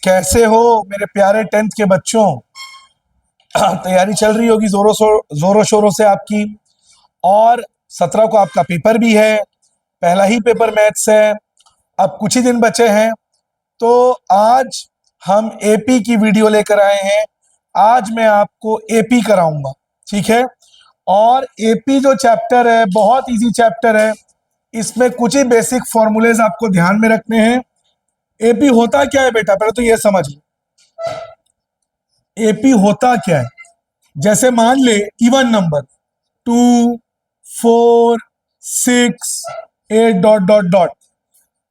कैसे हो मेरे प्यारे 10th के बच्चों। तैयारी चल रही होगी जोरों शोरों से आपकी। और 17 को आपका पेपर भी है, पहला ही पेपर मैथ्स है। अब कुछ ही दिन बचे हैं, तो आज हम एपी की वीडियो लेकर आए हैं। आज मैं आपको एपी कराऊंगा, ठीक है। और एपी जो चैप्टर है बहुत इजी चैप्टर है। इसमें कुछ ही बेसिक फॉर्मूलेज आपको ध्यान में रखने हैं। एपी होता क्या है बेटा, पहले तो ये समझ लो एपी होता क्या है। जैसे मान ले even number 2, 4, 6, 8 dot dot dot,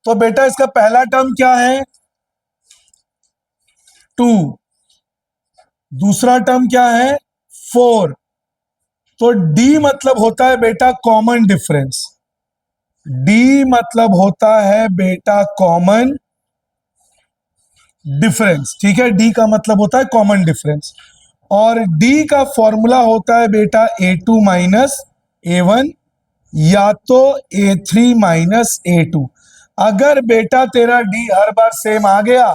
तो बेटा इसका पहला टर्म क्या है 2, दूसरा टर्म क्या है 4। तो डी मतलब होता है बेटा कॉमन डिफरेंस। डी मतलब होता है बेटा कॉमन डिफरेंस, ठीक है। डी का मतलब होता है कॉमन डिफरेंस। और डी का फॉर्मूला होता है बेटा A2 माइनस A1 या तो A3 माइनस A2। अगर बेटा तेरा डी हर बार सेम आ गया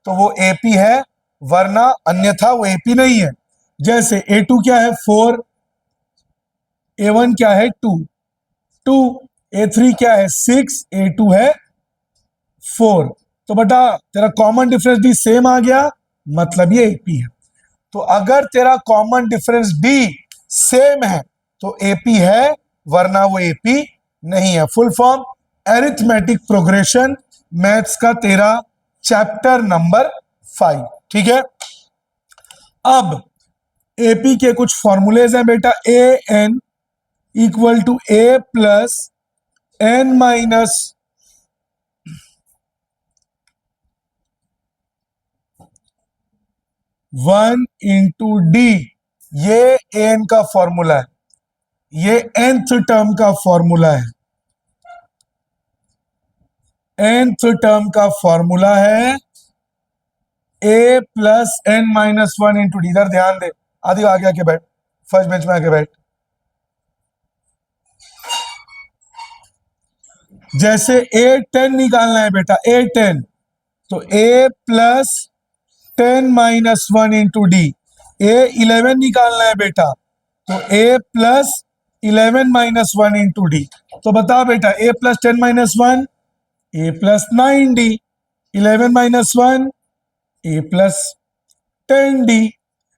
तो वो एपी है, वरना अन्यथा वो एपी नहीं है। जैसे A2 क्या है 4, A1 क्या है 2, A3 क्या है 6, A2 है 4। तो बेटा तेरा कॉमन डिफरेंस डी सेम आ गया, मतलब ये एपी है। तो अगर तेरा कॉमन डिफरेंस डी सेम है तो एपी है, वरना वो एपी नहीं है। Full form arithmetic progression, maths का तेरा चैप्टर नंबर 5, ठीक है। अब एपी के कुछ फॉर्मूलेज हैं बेटा। A n equal to a plus n minus 1 into d, ये एन का फॉर्मूला है, ये nth टर्म का फॉर्मूला है। nth टर्म का फॉर्मूला है a plus n minus 1 into d. इधर ध्यान दे, आदि आगे आके बैठ, फर्स्ट बेंच में आके बैठ। जैसे A10 निकालना है बेटा, A10, तो a plus 10 minus 1 into D. A11 निकालना है बेटा, तो a plus 11 minus 1 into D. तो बता बेटा a plus 10 minus 1 a plus 9 D, 11 minus 1 a plus 10 D.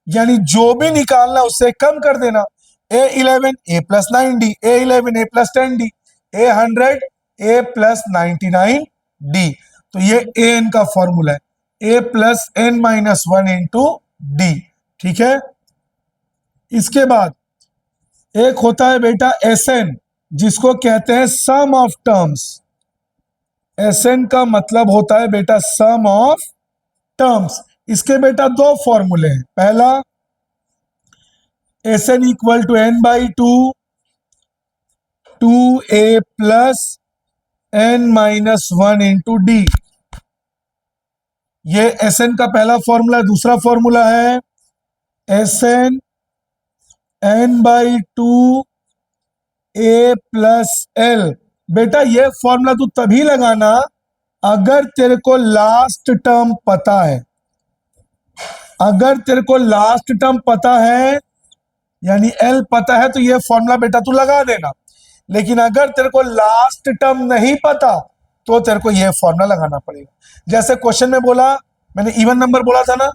यानी जो भी निकालना उससे कम कर देना। A11 a plus 9 d, A11 a plus 10 d, A100 a plus 99 d. तो ये an का फॉर्मूला है, a plus n minus 1 into d, ठीक है। इसके बाद एक होता है बेटा Sn, जिसको कहते हैं सम ऑफ टर्म्स। Sn का मतलब होता है बेटा सम ऑफ टर्म्स। इसके बेटा दो फॉर्मूले हैं। पहला Sn equal to n by 2a plus n minus 1 into d, ये Sn का पहला फॉर्मूला। दूसरा फॉर्मूला है Sn n by 2a plus l। बेटा ये फॉर्मूला तू तभी लगाना अगर तेरे को लास्ट टर्म पता है। अगर तेरे को लास्ट टर्म पता है यानी l पता है, तो ये फॉर्मूला बेटा तू लगा देना। लेकिन अगर तेरे को लास्ट टर्म नहीं पता तो तेरे को ये फॉर्मूला लगाना पड़ेगा। जैसे क्वेश्चन में बोला, मैंने इवन नंबर बोला था ना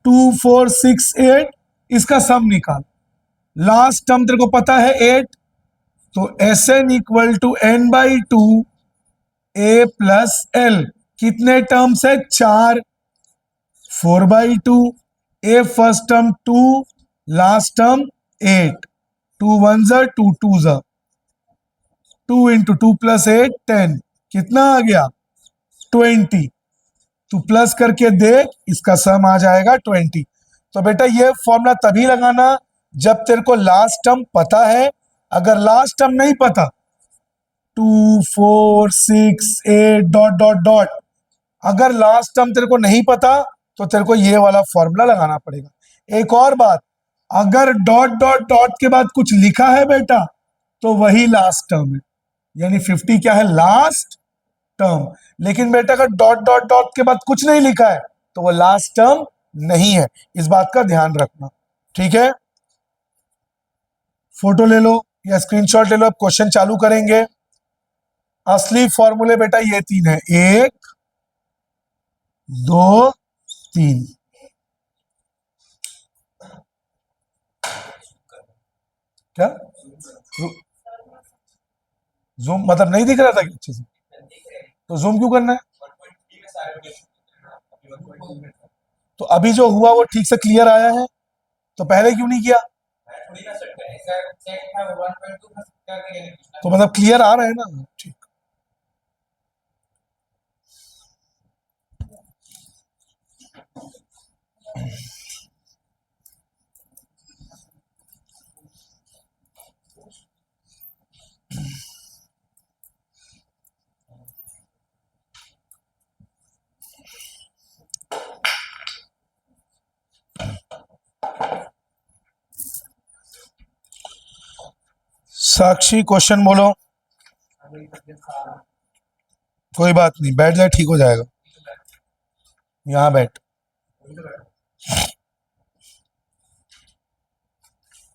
2, 4, 6, 8, इसका सम निकाल। लास्ट टर्म तेरे को पता है 8, तो Sn equal to n by 2a plus l। कितने टर्म्स है 4, 4 by 2, a first term 2, last term 8, 2 1 ज़ा 2 2 ज़ा, 2 इंटू 2 प्लस 8 10, कितना आ गया 20। तू प्लस करके देख, इसका सम आ जाएगा 20। तो बेटा ये फॉर्मूला तभी लगाना जब तेरे को लास्ट टर्म पता है। अगर लास्ट टर्म नहीं पता 2, 4, 6, 8 डॉट डॉट डॉट, अगर लास्ट टर्म तेरे को नहीं पता तो तेरे को ये वाला फॉर्मूला लगाना पड़ेगा। एक और बात, अगर डॉट डॉट डॉट के बाद कुछ लिखा है बेटा तो वही लास्ट टर्म है, यानी 50 क्या है लास्ट टर्म। लेकिन बेटा अगर डॉट डॉट डॉट के बाद कुछ नहीं लिखा है तो वो लास्ट टर्म नहीं है, इस बात का ध्यान रखना। ठीक है, फोटो ले लो या स्क्रीनशॉट ले लो, अब क्वेश्चन चालू करेंगे। असली फॉर्मूले बेटा ये तीन है, 1 2 3। क्या जूम मतलब नहीं दिख रहा था अच्छे से, तो जूम क्यों करना है? तो अभी जो हुआ वो ठीक से क्लियर आया है, तो पहले क्यों नहीं किया? तो मतलब क्लियर आ रहा है ना, ठीक। साक्षी क्वेश्चन बोलो। कोई बात नहीं, बैठ जाए, ठीक हो जाएगा। यहाँ बैठ।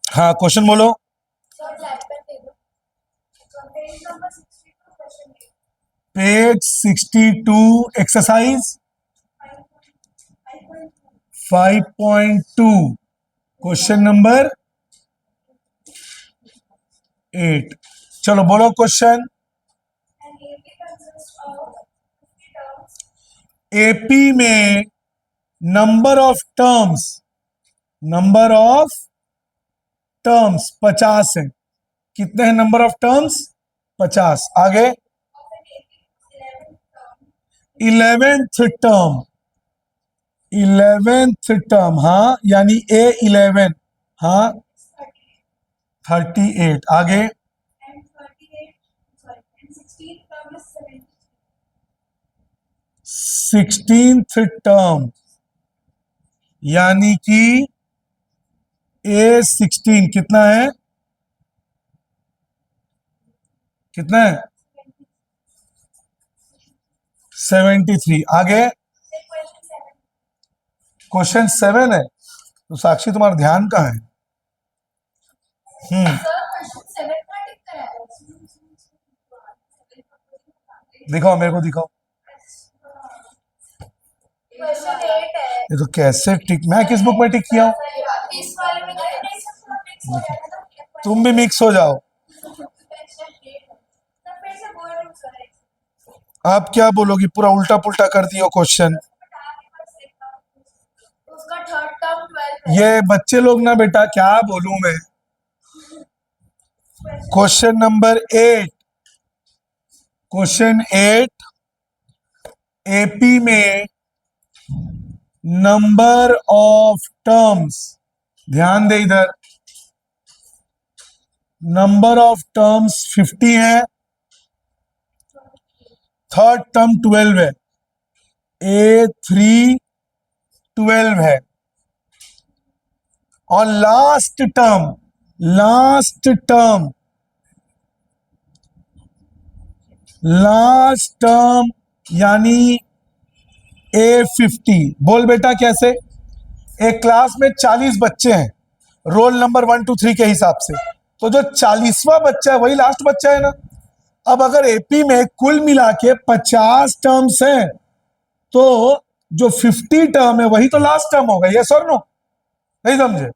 हाँ क्वेश्चन बोलो। Page 62 exercise 5.2 question number 8। चलो बोलो क्वेश्चन। एपी में नंबर ऑफ टर्म्स 50 है। कितने हैं नंबर ऑफ टर्म्स? 50। आगे 11th टर्म, हाँ, यानी A11, हाँ 38। आगे 16th टर्म यानी कि A16 कितना है? कितना है? 73। आगे क्वेश्चन 7 है। तो साक्षी तुम्हारा ध्यान कहाँ है? दिखाओ मेरे को, दिखाओ। ये तो कैसे टिक, मैं किस बुक में टिक किया हूँ? तुम भी मिक्स हो जाओ। आप क्या बोलोगी? पूरा उल्टा पुल्टा कर दियो क्वेश्चन। ये बच्चे लोग ना बेटा, क्या बोलूं मैं। क्वेश्चन नंबर 8, क्वेश्चन 8, एपी में नंबर ऑफ टर्म्स, ध्यान दे इधर, नंबर ऑफ टर्म्स 50 है, थर्ड टर्म 12 है, A3 12 है, और लास्ट टर्म यानी A50। बोल बेटा कैसे? एक क्लास में 40 बच्चे हैं, रोल नंबर 1 2 3 के हिसाब से, तो जो 40वां बच्चा है वही लास्ट बच्चा है ना। अब अगर एपी में कुल मिला के 50 टर्म्स हैं, तो जो 50 टर्म है वही तो लास्ट टर्म होगा। यस और नो? नहीं समझे?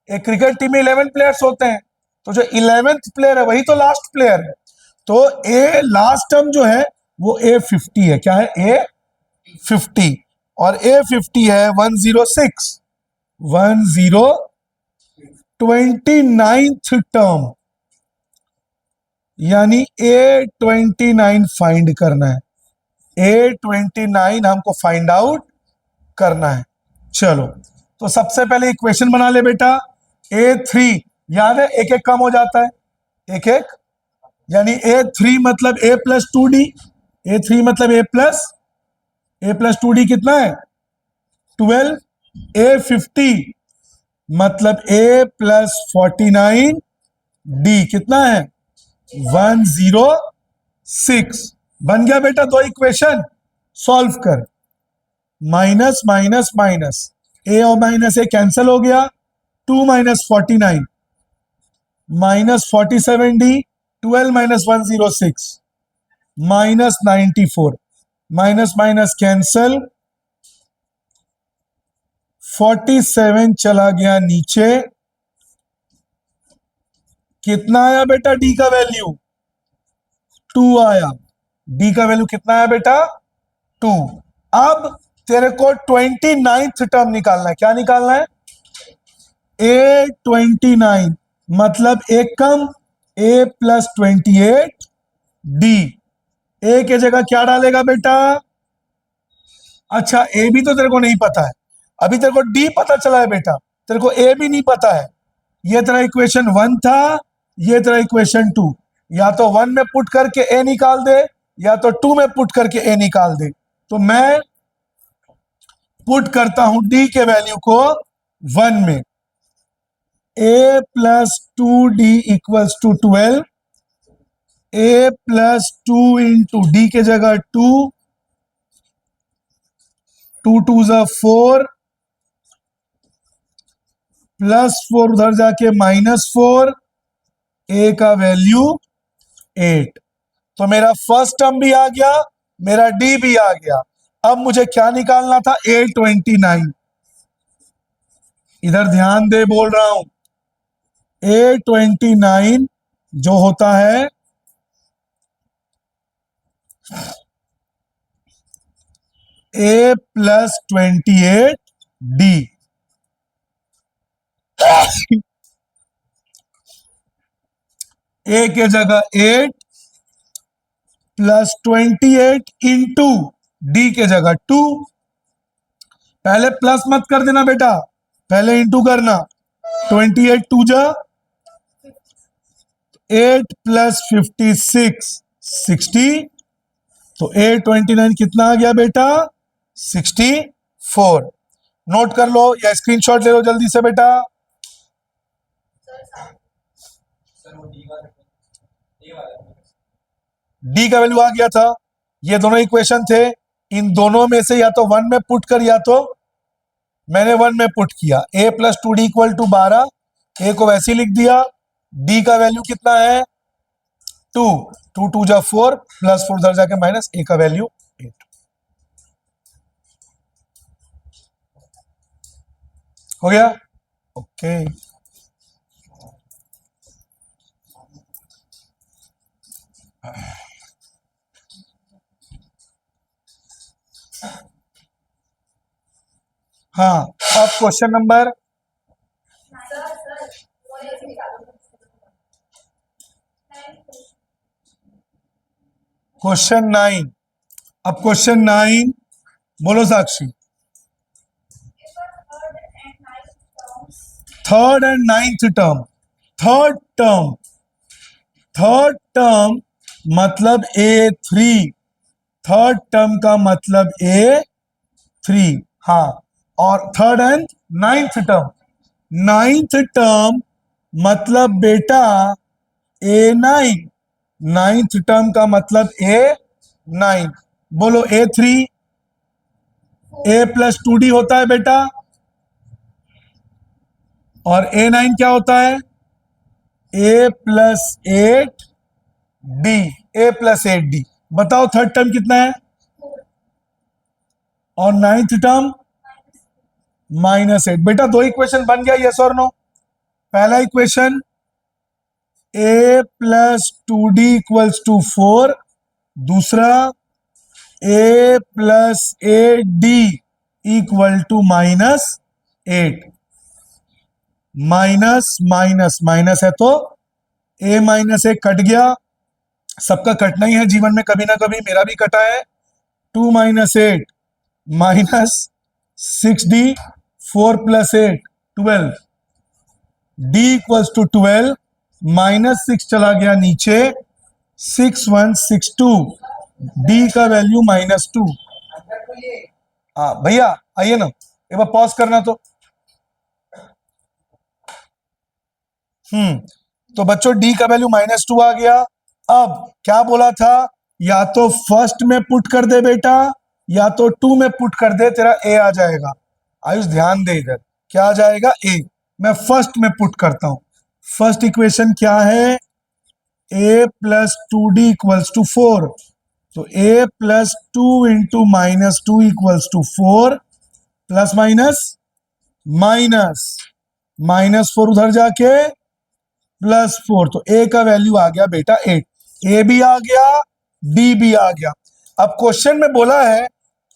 एक क्रिकेट टीम में 11 प्लेयर्स होते हैं, तो जो 11th प्लेयर है वही तो लास्ट प्लेयर है। तो ए लास्ट टर्म जो है वो A50 है। क्या है? A50। और A50 है 106 29th टर्म, यानी A29 फाइंड करना है। A29 हमको फाइंड आउट करना है। चलो, तो सबसे पहले इक्वेशन बना ले बेटा। A3 याद है, एक एक कम हो जाता है, एक एक, यानी A3 मतलब A+2D, A3 मतलब A+2D कितना है? 12। A50 मतलब A+49D कितना है? 106। बन गया बेटा दो इक्वेशन। सॉल्व कर, माइनस माइनस माइनस, ए और माइनस ए कैंसिल हो गया, 2 - 49 -47D, 12 - 106 -94, माइनस माइनस कैंसल, 47 चला गया नीचे, कितना आया बेटा डी का वैल्यू? 2 आया। डी का वैल्यू कितना आया बेटा? 2। अब तेरे को 29th टर्म निकालना है। क्या निकालना है? A29, मतलब एक कम, A + 28 D। ए के जगह क्या डालेगा बेटा? अच्छा, ए भी तो तेरे को नहीं पता है, अभी तेरे को डी पता चला है बेटा, तेरे को ए भी नहीं पता है। ये तेरा इक्वेशन 1 था, ये तेरा इक्वेशन 2। या तो 1 में पुट करके ए निकाल दे, या तो 2 में पुट करके ए निकाल दे। तो मैं पुट करता हूं डी के वैल्यू को 1 में। a + 2d = 12, a + 2 × d के जगह 2, 2 × 2 = 4, +4 उधर जाके -4, a का वैल्यू 8। तो मेरा फर्स्ट टर्म भी आ गया, मेरा डी भी आ गया। अब मुझे क्या निकालना था? A29। इधर ध्यान दे, बोल रहा हूं, A29 जो होता है A + 28D। ए के जगह 8 + 28 इंटू डी के जगह 2। पहले प्लस मत कर देना बेटा, पहले इंटू करना। 28 2 जा 8 + 56 60। तो A29 कितना आ गया बेटा? 64। नोट कर लो या स्क्रीनशॉट ले लो जल्दी से बेटा। डी का वैल्यू आ गया था। ये दोनों इक्वेशन थे, इन दोनों में से या तो 1 में पुट कर, या तो मैंने 1 में पुट किया। a + 2d = 12, ए को वैसे ही लिख दिया। डी का वैल्यू कितना है? 2, 2 × 2 = 4, +4 उधर जाके माइनस, ए का वैल्यू 8। हो गया? ओके। हाँ, अब क्वेश्चन नंबर क्वेश्चन 9। अब क्वेश्चन 9 बोलो साक्षी। Third and ninth term, third term, third term मतलब A3, थर्ड टर्म का मतलब A3। हाँ, और third and ninth term, ninth term मतलब बेटा A9, नाइन्थ टर्म का मतलब A9। बोलो A3 A + 2D होता है बेटा, और A9 क्या होता है? A + 8D, A + 8D। बताओ थर्ड टर्म कितना है? और नाइन्थ टर्म -8। बेटा दो इक्वेशन बन गया, यस और नो? पहला इक्वेशन A + 2D = 4, दूसरा A + 8D = -8। Minus minus minus है तो A - 1 कट गया, सबका कटना ही है जीवन में, कभी ना कभी मेरा भी कटा है। 2 - 8 -6D, 4 + 8 12, D = 12, -6 चला गया नीचे, 6162, D का वैल्यू -2। हाँ भैया आइए ना, एक बार पॉज करना तो। तो बच्चों D का वैल्यू -2 आ गया। अब क्या बोला था? या तो फर्स्ट में पुट कर दे बेटा, या तो 2 में पुट कर दे, तेरा ए आ जाएगा। आयुष ध्यान दे इधर, क्या आ जाएगा? ए। मैं फर्स्ट में पुट करता हूं। फर्स्ट इक्वेशन क्या है? A plus 2d equals to 4। तो a plus 2 into -2 equals to 4, plus minus minus, -4 उधर जाके +4, तो ए का वैल्यू आ गया बेटा 8। ए भी आ गया, डी भी आ गया। अब क्वेश्चन में बोला है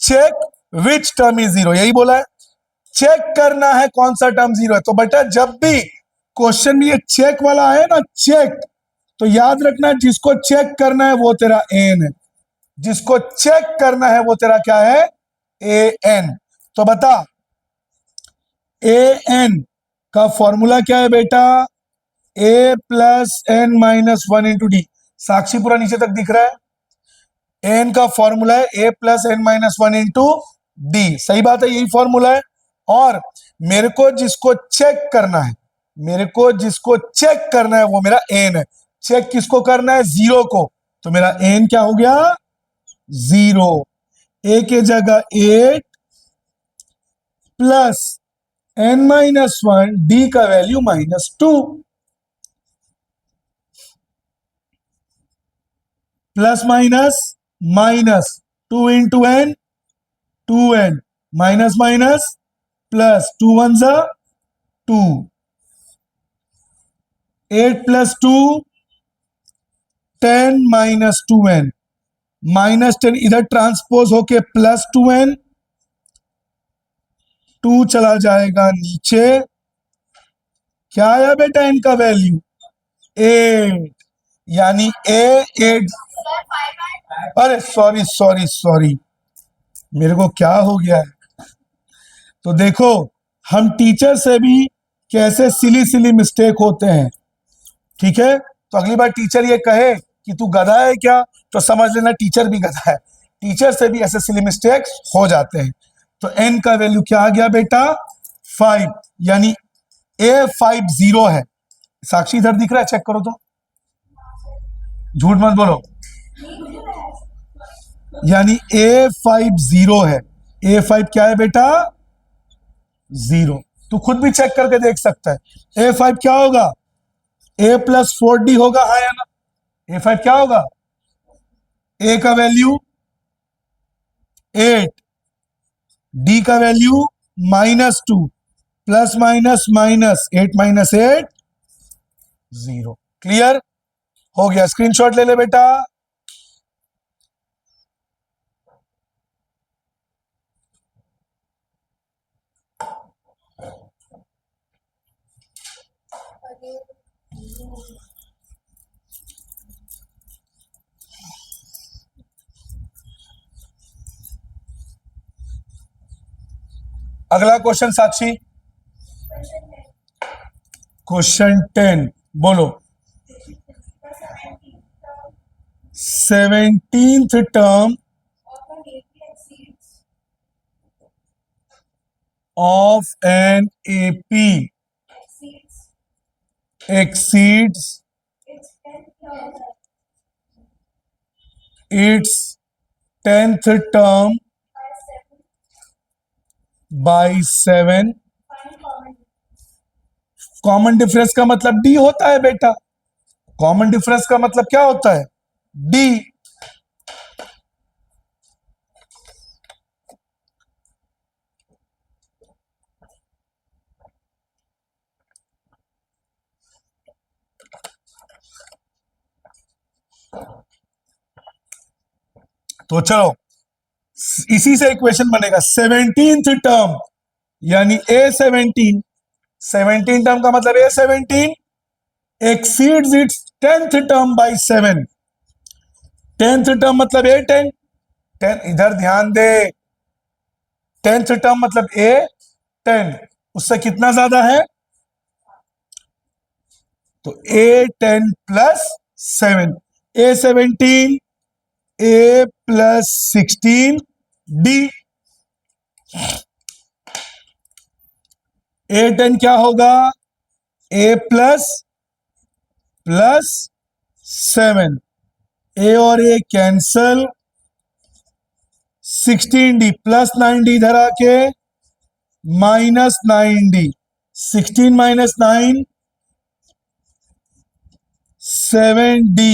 check which term is zero, यही बोला है, चेक करना है कौन सा टर्म जीरो है। तो बेटा जब भी क्वेश्चन में ये चेक वाला है ना, चेक, तो याद रखना जिसको चेक करना है वो तेरा एन है, जिसको चेक करना है वो तेरा क्या है? A n. तो बता ए एन का फॉर्मूला क्या है बेटा? A plus n minus 1 into d. साक्षी पूरा नीचे तक दिख रहा है? एन का फॉर्मूला है a plus n minus 1 into d. सही बात है, यही फॉर्मूला है। और मेरे को जिसको चेक करना है, मेरे को जिसको चेक करना है वो मेरा एन है। चेक किसको करना है? जीरो को। तो मेरा एन क्या हो गया? 0। ए के जगह 8 प्लस n-1, डी का value -2, plus minus minus, 2 into n, 2n, minus minus plus, 2 1 जा 2, 8 प्लस 2 10 -2n, -10 इधर ट्रांसपोज होके +2n, 2 चला जाएगा नीचे, क्या आया बेटा इनका वैल्यू? 8। यानी ए 8। अरे सॉरी सॉरी सॉरी, मेरे को क्या हो गया है? तो देखो हम टीचर से भी कैसे सिली सिली मिस्टेक होते हैं, ठीक है? तो अगली बार टीचर ये कहे कि तू गधा है क्या, तो समझ लेना टीचर भी गधा है। टीचर से भी ऐसे सिली मिस्टेक्स हो जाते हैं। तो n का वैल्यू क्या आ गया बेटा? 5। यानी A50 है। साक्षी इधर दिख रहा है? चेक करो तो, झूठ मत बोलो। यानी A50 है। A5 क्या है बेटा? 0। तू खुद भी चेक करके देख सकता है। A5 क्या होगा? A प्लस 4D होगा, हाँ या ना? A5 क्या होगा? A का वैल्यू 8, D का value -2, plus minus minus, 8 - 8 0। Clear हो गया? स्क्रीनशॉट ले ले बेटा। अगला क्वेश्चन साक्षी, क्वेश्चन 10 बोलो। 17th term of an AP exceeds its 10th term by 7। Common difference का मतलब डी होता है बेटा। कॉमन डिफरेंस का मतलब क्या होता है? डी। तो चलो इसी से इक्वेशन बनेगा। 17th टर्म यानी A17, 17 टर्म का मतलब A17 exceeds its 10th term by 7। 10th term मतलब A10, 10 इधर ध्यान दे, 10th टर्म मतलब A10, उससे कितना ज्यादा है? तो A10 plus 7, A17 A plus 16 D। A10 क्या होगा? A प्लस 7, A और A cancel, 16d plus 9d इधर आके minus 9d, 16 minus 9 7d,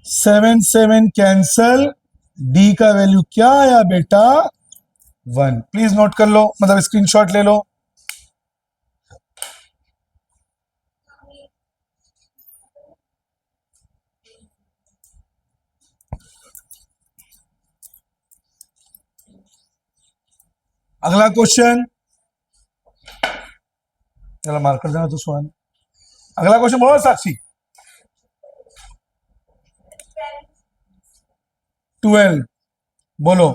7 7 cancel, d का वैल्यू क्या आया बेटा 1। प्लीज नोट कर लो, मतलब स्क्रीनशॉट ले लो। अगला क्वेश्चन, चलो मार्कर देना तो सुहान। अगला क्वेश्चन बोलो साक्षी। 12 बोलो।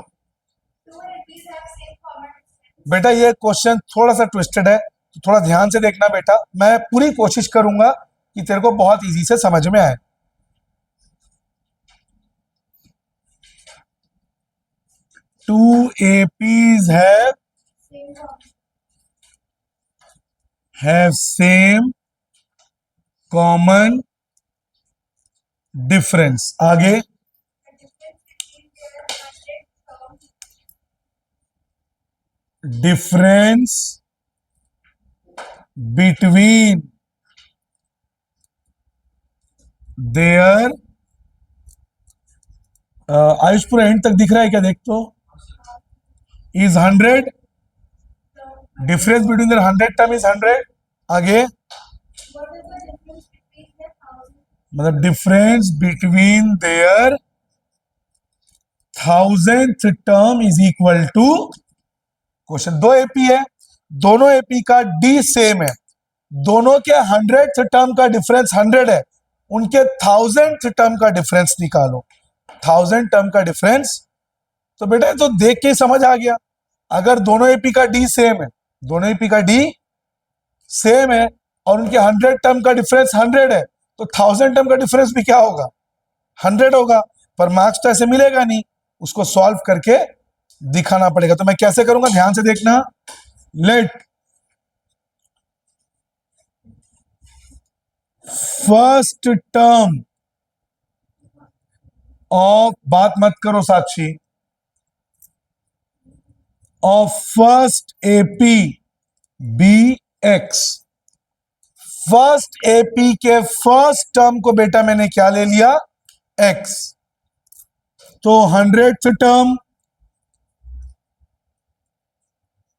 बेटा ये क्वेश्चन थोड़ा सा ट्विस्टेड है, तो थोड़ा ध्यान से देखना बेटा। मैं पूरी कोशिश करूंगा कि तेरे को बहुत इजी से समझ में आए। Two APs have same common difference। आगे difference between their आयुष पूरा एंड तक दिख रहा है क्या, देख तो। Is 100, difference between their 100 term is 100। आगे मतलब difference between their 1000th term is equal to. Question 2 AP है, दोनों AP का D सेम है, दोनों के 100th टर्म का डिफरेंस 100 है, उनके 1000th टर्म का डिफरेंस निकालो। 1000 टर्म का डिफरेंस, तो बेटा तो देख के ही समझ आ गया। अगर दोनों AP का D सेम है, दोनों AP का D सेम है और उनके 100 टर्म का डिफरेंस 100 है, तो 1000 टर्म का डिफरेंस भी क्या होगा 100 होगा। पर मार्क्स तो ऐसे मिलेगा नहीं, उसको सॉल्व करके दिखाना पड़ेगा। तो मैं कैसे करूंगा, ध्यान से देखना। लेट फर्स्ट टर्म ऑफ, बात मत करो साक्षी, of first AP be x. First AP के फर्स्ट टर्म को बेटा मैंने क्या ले लिया x, तो 100th term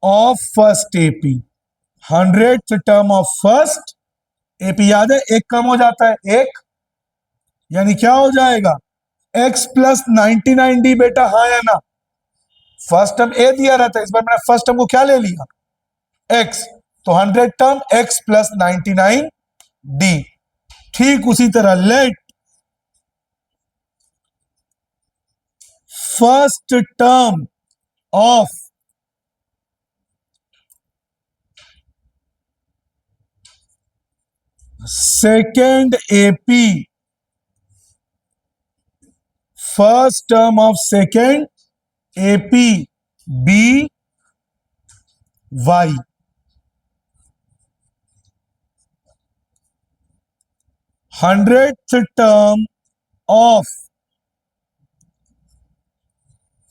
of first AP, 100th term of first AP, याद है एक कम हो जाता है एक, यानी क्या हो जाएगा x प्लस 99d बेटा, हाँ या ना। फर्स्ट टर्म A दिया रहता है, इस बार मैंने फर्स्ट टर्म को क्या ले लिया x, तो 100 टर्म x प्लस 99d। ठीक उसी तरह let first term of second AP, first term of second AP be y, 100th term of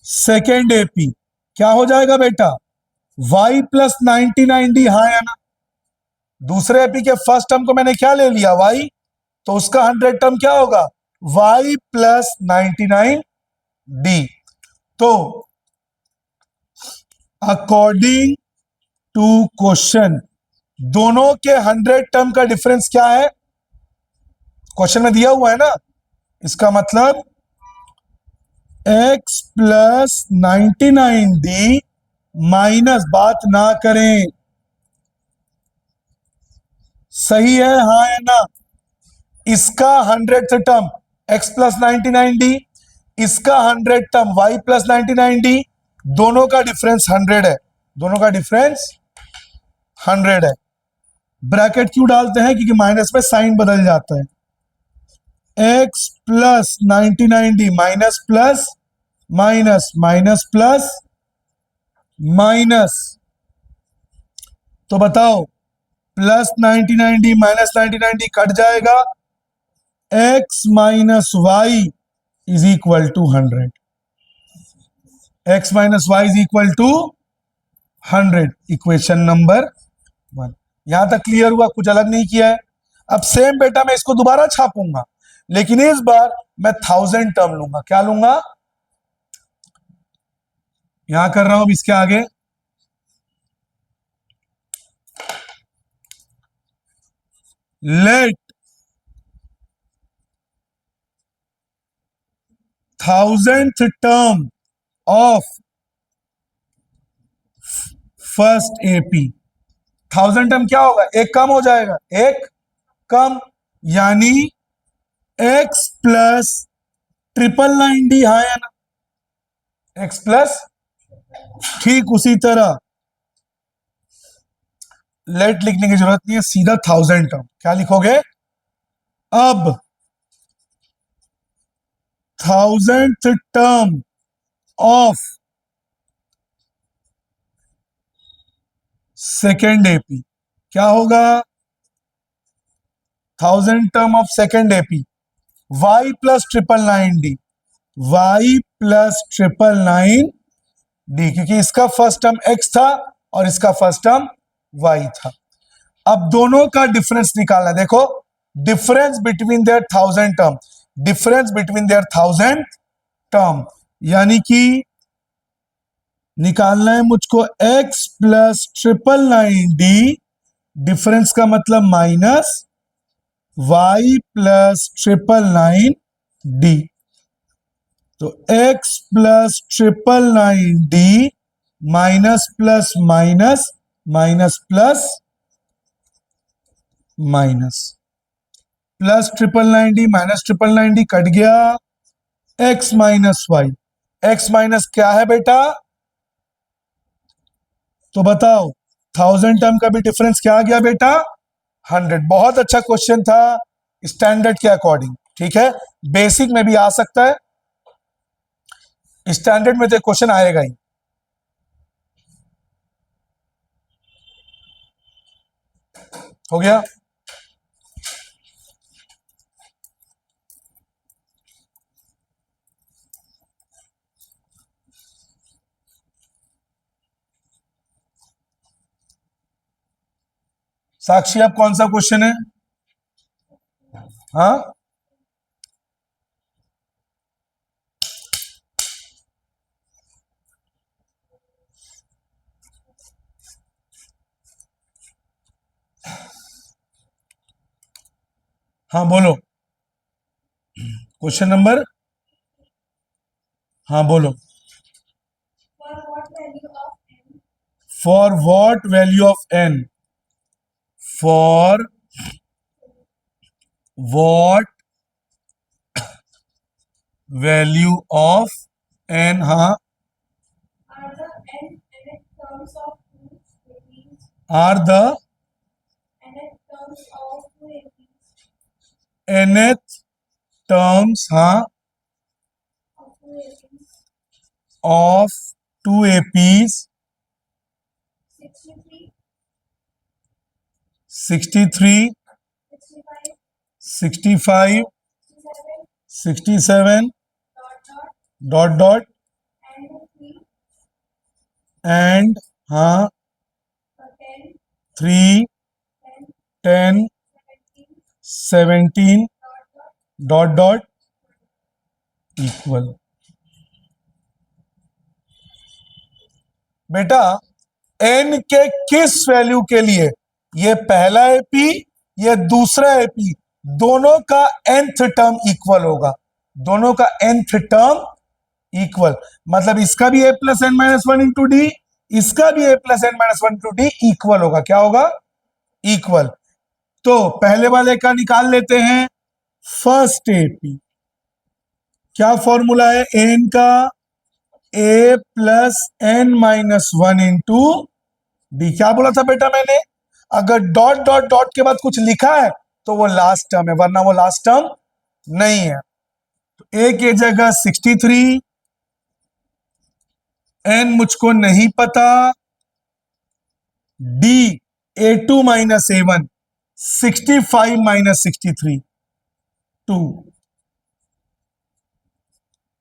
second AP क्या हो जाएगा बेटा y प्लस 99d, हाँ या ना। दूसरे AP के फर्स्ट टर्म को मैंने क्या ले लिया y, तो उसका 100 टर्म क्या होगा y प्लस 99d। तो अकॉर्डिंग टू क्वेश्चन दोनों के 100 टर्म का डिफरेंस क्या है, क्वेश्चन में दिया हुआ है ना, इसका मतलब x प्लस 99d माइनस, बात ना करें, सही है हाँ या ना। इसका 100th term x plus 99d, इसका 100 टर्म y प्लस 99d, दोनों का डिफरेंस 100 है, दोनों का डिफरेंस 100 है। ब्रैकेट क्यों डालते हैं, क्योंकि माइनस में साइन बदल जाता है। x plus 99d minus plus minus minus plus minus, तो बताओ plus 99d minus 99d cut जाएगा, x minus y is equal to 100, x minus y is equal to 100, equation number 1। यहां तक क्लियर हुआ, कुछ अलग नहीं किया है। अब सेम बेटा मैं इसको दोबारा छापूंगा, लेकिन इस बार मैं 1000 टर्म लूंगा। क्या लूंगा? यहां कर रहा हूं, अब इसके आगे let 1000th term of first AP. 1000 term क्या होगा? एक कम हो जाएगा, एक कम, यानी x प्लस 999D, हाँ या ना? x प्लस, ठीक उसी तरह लेट लिखने की जरूरत नहीं है, सीधा 1000 टर्म। क्या लिखोगे? अब 1000th term of second AP क्या होगा? 1000 term of second AP y plus 999D, y plus 999D, क्योंकि इसका फर्स्ट टर्म x था और इसका फर्स्ट टर्म y था। अब दोनों का डिफरेंस निकालना। देखो, difference between there 1000 term, difference between there 1000 term, यानी कि निकालना है मुझको x प्लस 999D, डिफरेंस का मतलब माइनस y प्लस 999D। तो x plus 999D minus plus minus minus plus minus, plus 999D minus 999D cut गया, x minus y. x minus क्या है बेटा? तो बताओ, 1000 टर्म का भी डिफरेंस क्या आ गया बेटा? 100। बहुत अच्छा क्वेश्चन था स्टैंडर्ड के अकॉर्डिंग, ठीक है। बेसिक में भी आ सकता है, स्टैंडर्ड में तो क्वेश्चन आएगा ही। हो गया? साक्षी, अब कौन सा क्वेश्चन है? हाँ, हाँ बोलो क्वेश्चन नंबर। हाँ बोलो। For what value of n, for what value of n, हाँ, आर द nth टर्म्स, हाँ, of 2 APs 63, 65, 67 dot dot and, हाँ, 3, 10, 17 डॉट डॉट इक्वल। बेटा n के किस वैल्यू के लिए? ये पहला एपी, ये दूसरा एपी, दोनों का nth टर्म इक्वल होगा, दोनों का nth टर्म इक्वल, मतलब इसका भी a plus n minus one into d, इसका भी a plus n minus one into d equal होगा। क्या होगा? इक्वल। तो पहले वाले का निकाल लेते हैं, फर्स्ट एपी। क्या फॉर्मूला है एन का? a plus n minus one into d. क्या बोला था बेटा मैंने? अगर डॉट डॉट डॉट के बाद कुछ लिखा है तो वो लास्ट टर्म है, वरना वो लास्ट टर्म नहीं है। तो a की जगह 63, n मुझको नहीं पता, d a2 minus a1, 65 minus 63, 2।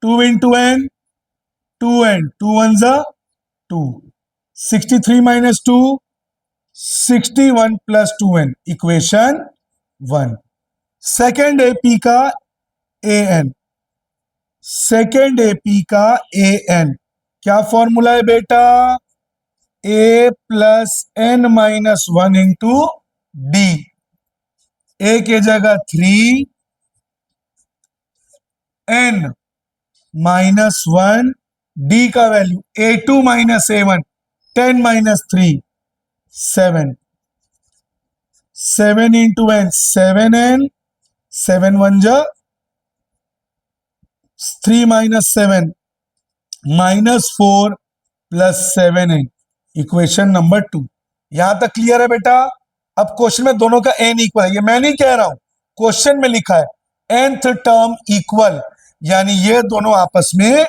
2 into n, 2n, 2 one जा 2, 63 minus 2, 61 plus 2n, equation 1। Second AP का an, सेकेंड एपी का an क्या फॉर्मूला है बेटा? a plus n minus 1 into d. A के जगह 3, n माइनस 1, डी का value a2 minus a1, 10 minus 3, 7, 7 into n, 7n, 7 one जा 3 minus 7, minus 4 plus 7n, equation number 2। यहां तक क्लियर है बेटा? अब क्वेश्चन में दोनों का n इक्वल है, ये मैं नहीं कह रहा हूं, क्वेश्चन में लिखा है nth टर्म इक्वल, यानी ये दोनों आपस में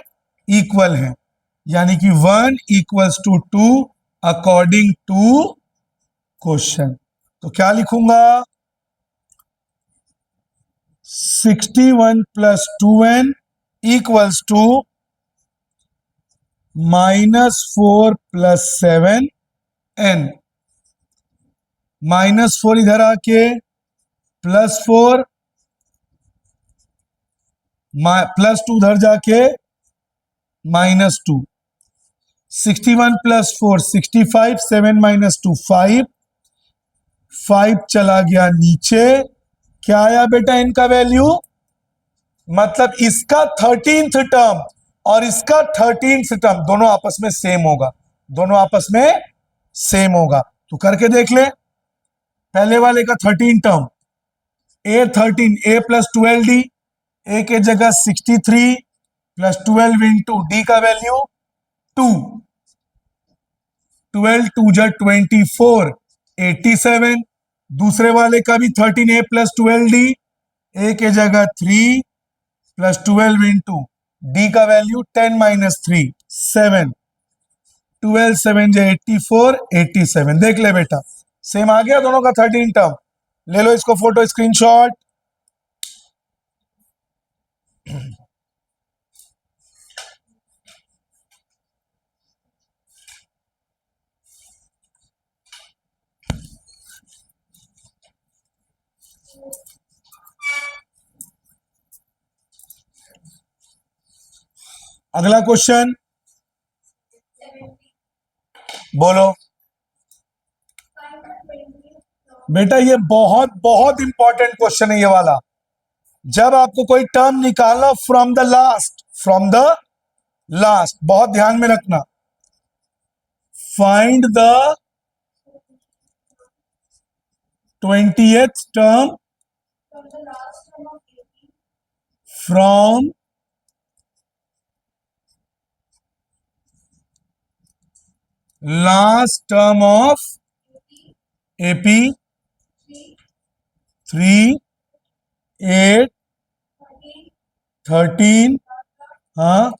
इक्वल हैं, यानी कि 1 equals to 2 according to question. तो क्या लिखूंगा? 61 plus 2n equals to -4 plus 7n, -4 इधर आके +4, +2 उधर जाके -2, 61 प्लस 4 65, 7 माइनस 2 5, 5 चला गया नीचे, क्या आया बेटा इनका वैल्यू? मतलब इसका 13th टर्म और इसका 13th टर्म दोनों आपस में सेम होगा, दोनों आपस में सेम होगा। तो करके देख ले, पहले वाले का 13 term a13, a plus 12d, a के जगह 63 प्लस 12 इंटू डी का वैल्यू 2, 12 टू जा 24, 87। दूसरे वाले का भी 13 a प्लस 12d, a के जगह 3 प्लस 12 इंटू डी का वैल्यू 10 माइनस 3, 7, 12 7 जा 84, 87। देख ले बेटा, सेम आ गया दोनों का 13 टर्म। ले लो इसको फोटो स्क्रीनशॉट। अगला क्वेश्चन बोलो बेटा, ये बहुत बहुत इंपॉर्टेंट क्वेश्चन है ये वाला। जब आपको कोई टर्म निकालना from the last, from the last, बहुत ध्यान में रखना, find the 20th term from last term of AP 3, 8, 13, हाँ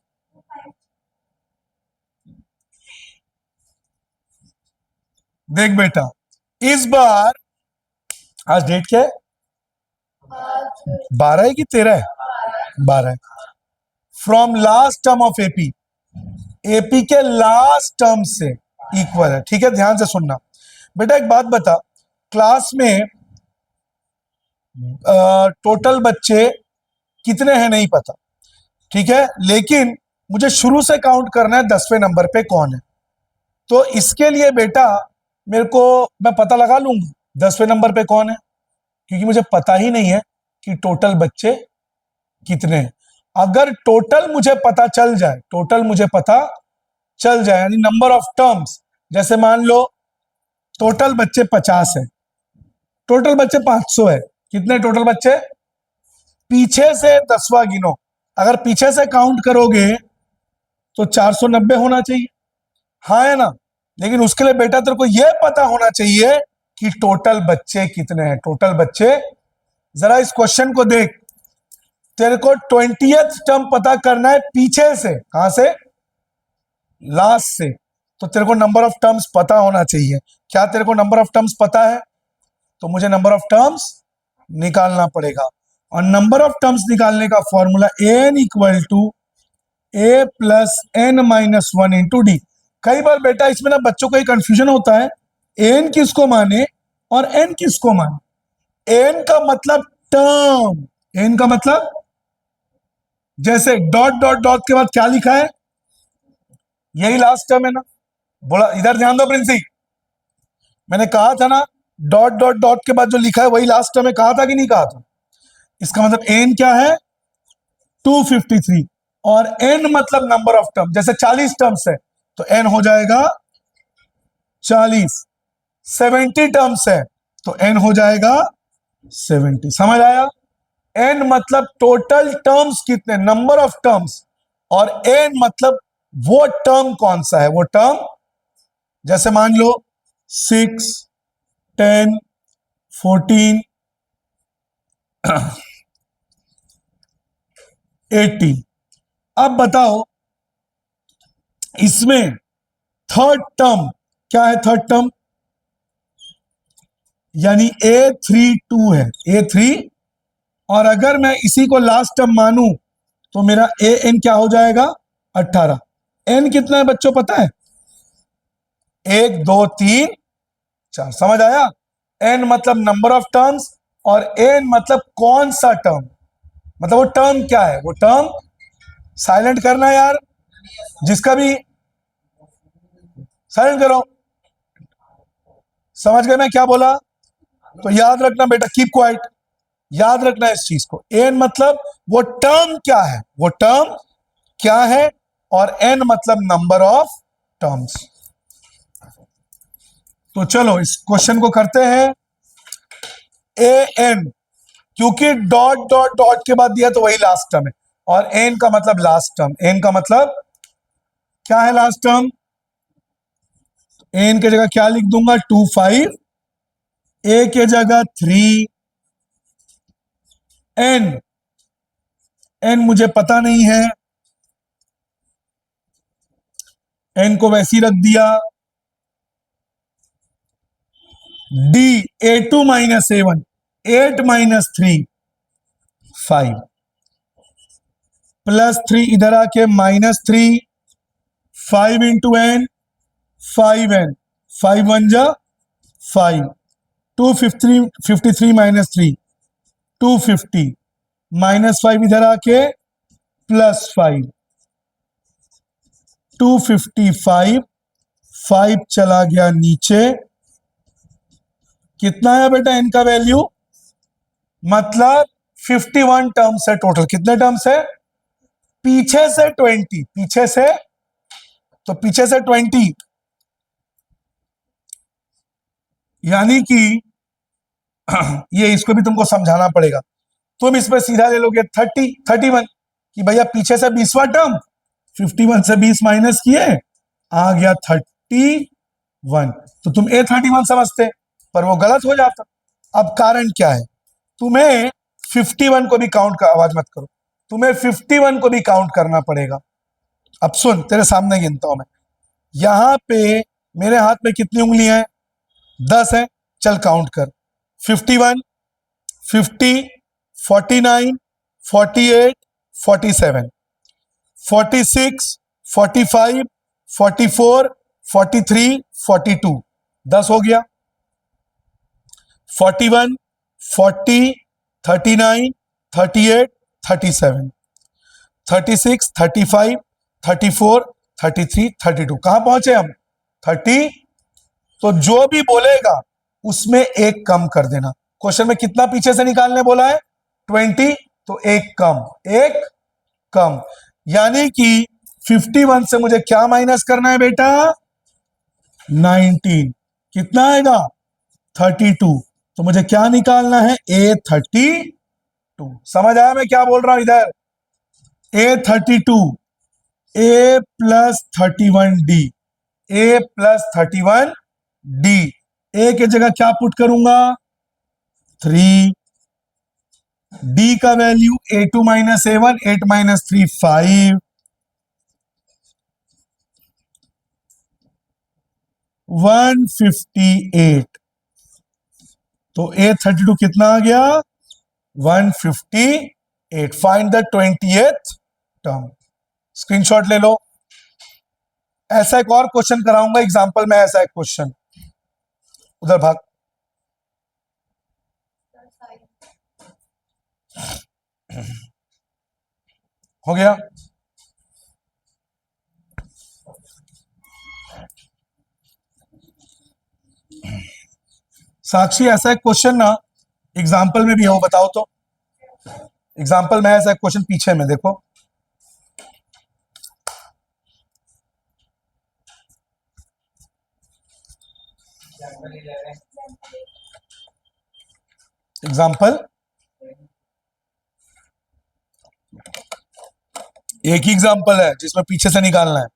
देख बेटा, इस बार आज डेट क्या है? 12 है कि 13 है? 12 है। From last term of AP, AP के लास्ट टर्म से इक्वल है, ठीक है? ध्यान से सुनना बेटा। एक बात बता, क्लास में टोटल बच्चे कितने हैं नहीं पता, ठीक है, लेकिन मुझे शुरू से काउंट करना है 10वें नंबर पे कौन है। तो इसके लिए बेटा मेरे को, मैं पता लगा लूंगा 10वें नंबर पे कौन है, क्योंकि मुझे पता ही नहीं है कि टोटल बच्चे कितने हैं। अगर टोटल मुझे पता चल जाए, टोटल मुझे पता चल जाए, यानी नंबर ऑफ टर्म्स, जैसे मान लो टोटल बच्चे 50 है, टोटल बच्चे 500 है, कितने टोटल बच्चे? पीछे से 10वां गिनो, अगर पीछे से काउंट करोगे तो 490 होना चाहिए, हाँ है ना? लेकिन उसके लिए बेटा तेरे को यह पता होना चाहिए कि टोटल बच्चे कितने हैं, टोटल बच्चे। जरा इस क्वेश्चन को देख, तेरे को 20th टर्म पता करना है पीछे से, कहां से? लास्ट से। तो तेरे को नंबर ऑफ टर्म्स पता होना चाहिए। क्या तेरे को नंबर ऑफ टर्म्स पता है? तो मुझे नंबर ऑफ टर्म्स निकालना पड़ेगा, और नंबर ऑफ टर्म्स निकालने का formula an equal to a plus n minus one into d. कई बार बेटा इसमें ना बच्चों को एक कंफ्यूजन होता है, एन किसको माने और एन किसको माने। एन का मतलब टर्म, एन का मतलब जैसे डॉट डॉट डॉट के बाद क्या लिखा है, यही लास्ट टर्म है ना। बोला इधर ध्यान दो प्रिंसी, मैंने कहा था ना डॉट डॉट डॉट के बाद जो लिखा है वही लास्ट टर्म है, कहा था कि नहीं कहा था। इसका मतलब एन क्या है 253, और एन मतलब नंबर ऑफ टर्म, जैसे 40 टर्म्स है तो एन हो जाएगा 40, 70 टर्म्स है तो एन हो जाएगा 70। समझ आया। एन मतलब टोटल टर्म्स कितने, नंबर ऑफ टर्म्स, और एन मतलब वो टर्म कौन सा है, वो टर्म जैसे मान लो 6, 10, 14, 18। अब बताओ इसमें थर्ड टर्म क्या है, थर्ड टर्म यानी A32 है, A3, और अगर मैं इसी को लास्ट टर्म मानूं तो मेरा एन क्या हो जाएगा 18। एन कितना है बच्चों पता है, 1 2 3 4। समझ आया। एन मतलब नंबर ऑफ टर्म्स और एन मतलब कौन सा टर्म, मतलब वो टर्म क्या है, वो टर्म, साइलेंट करना है यार, जिसका भी साइलेंट करो। समझ गए मैं क्या बोला, तो याद रखना बेटा, कीप क्वाइट, याद रखना इस चीज को। एन मतलब वो टर्म क्या है, वो टर्म क्या है, और एन मतलब नंबर ऑफ टर्म्स। तो चलो इस क्वेश्चन को करते हैं। ए एन, क्योंकि डॉट डॉट डॉट के बाद दिया तो वही लास्ट टर्म है, और एन का मतलब लास्ट टर्म, एन का मतलब क्या है लास्ट टर्म, एन की जगह क्या लिख दूंगा 25, ए के जगह 3, एन, एन मुझे पता नहीं है, एन को वैसी रख दिया। D A2 minus A1, 8 minus 3 5, plus 3 इधर आके -3, 5 इंटू एन 5n, 5 1 जा 5, 253 माइनस 3 250, -5 इधर आके +5, 255, 5 चला गया नीचे, कितना है बेटा एन का वैल्यू, मतलब 51 टर्म्स है टोटल। कितने टर्म्स है, पीछे से 20, पीछे से, तो पीछे से 20 यानी कि ये इसको भी तुमको समझाना पड़ेगा। तुम इसमें सीधा ले लोगे 31 कि भैया पीछे से 20वां टर्म, 51 से 20 माइनस किए आ गया 31, तो तुम A31 समझते, पर वो गलत हो जाता। अब कारण क्या है, तुम्हें 51 को भी काउंट कर, आवाज मत करो, तुम्हें 51 को भी काउंट करना पड़ेगा। अब सुन तेरे सामने गिनता हूं मैं, यहां पे मेरे हाथ में कितनी उंगलियां हैं, 10 है, चल काउंट कर, 51, 50, 49, 48, 47, 46, 45, 44, 43, 42, 10 हो गया। 41, 40, 39, 38, 37, 36, 35, 34, 33, 32, कहां पहुंचे हम 30। तो जो भी बोलेगा उसमें एक कम कर देना। क्वेश्चन में कितना पीछे से निकालने बोला है 20, तो एक कम, एक कम, यानी कि 51 से मुझे क्या माइनस करना है बेटा 19, कितना आएगा 32, तो मुझे क्या निकालना है A32। समझ आया मैं क्या बोल रहा हूं इधर, A32, A plus 31D, A plus 31D, ए की जगह क्या पुट करूंगा 3, डी का value A2 minus A1, 8 minus 3 5, 158, तो A32 कितना आ गया 158। Find the 20th term. Screenshot ले लो। ऐसा एक और क्वेश्चन कराऊंगा एग्जाम्पल में, ऐसा एक क्वेश्चन, उधर भाग। हो गया। साक्षी ऐसा एक क्वेश्चन ना एग्जाम्पल में भी हो, बताओ तो। एग्जाम्पल में ऐसा एक क्वेश्चन पीछे में देखो। एग्जाम्पल एक ही एग्जाम्पल है जिसमें पीछे से निकालना है।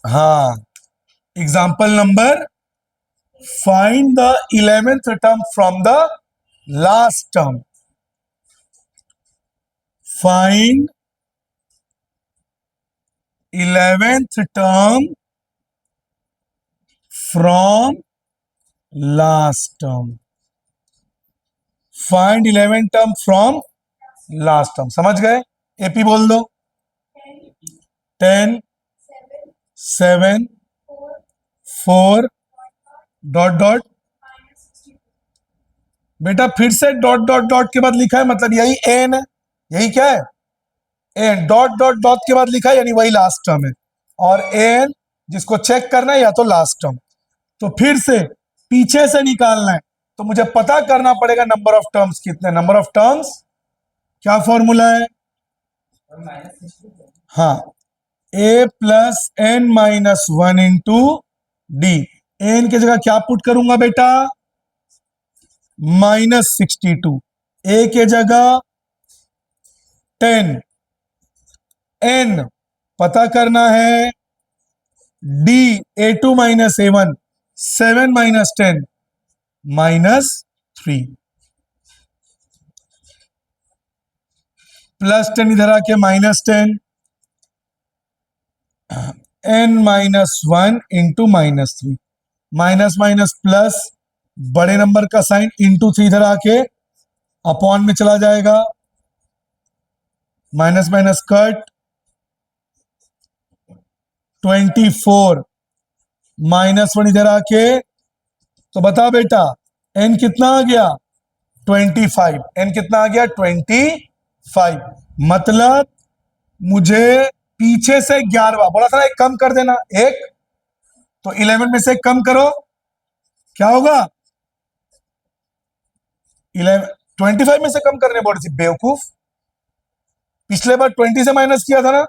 हाँ, example number, find the 11th term from the last term. Find 11th term from last term. Find 11th term from last term. समझ गए? एपी बोल दो। 10 7 4 डॉट डॉट। बेटा फिर से डॉट डॉट डॉट के बाद लिखा है, मतलब यही एन है, यही क्या है, एन। डॉट डॉट डॉट के बाद लिखा है यानी वही लास्ट टर्म है, और एन जिसको चेक करना है या तो लास्ट टर्म। तो फिर से पीछे से निकालना है, तो मुझे पता करना पड़ेगा नंबर ऑफ टर्म्स कितने। नंबर ऑफ टर्म्स क्या फॉर्मूला है? हाँ, a plus n minus 1 into d. N की जगह क्या पुट करूंगा बेटा? -62। ए के जगह 10। एन पता करना है, D A2 minus A1, 7 minus 10 -3, plus 10 इधर आके -10, n minus 1 into -3, minus minus plus, बड़े नंबर का साइन, इंटू 3 इधर आके अपॉन में चला जाएगा, माइनस माइनस कट, 24 -1 इधर आके, तो बता बेटा n कितना आ गया? 25। n कितना आ गया? 25। मतलब मुझे पीछे से 11वां बोला था, एक कम कर देना, एक तो 11 में से कम करो, क्या होगा? 11 25 में से कम करने बोली थी बेवकूफ, पिछले बार 20 से माइनस किया था ना।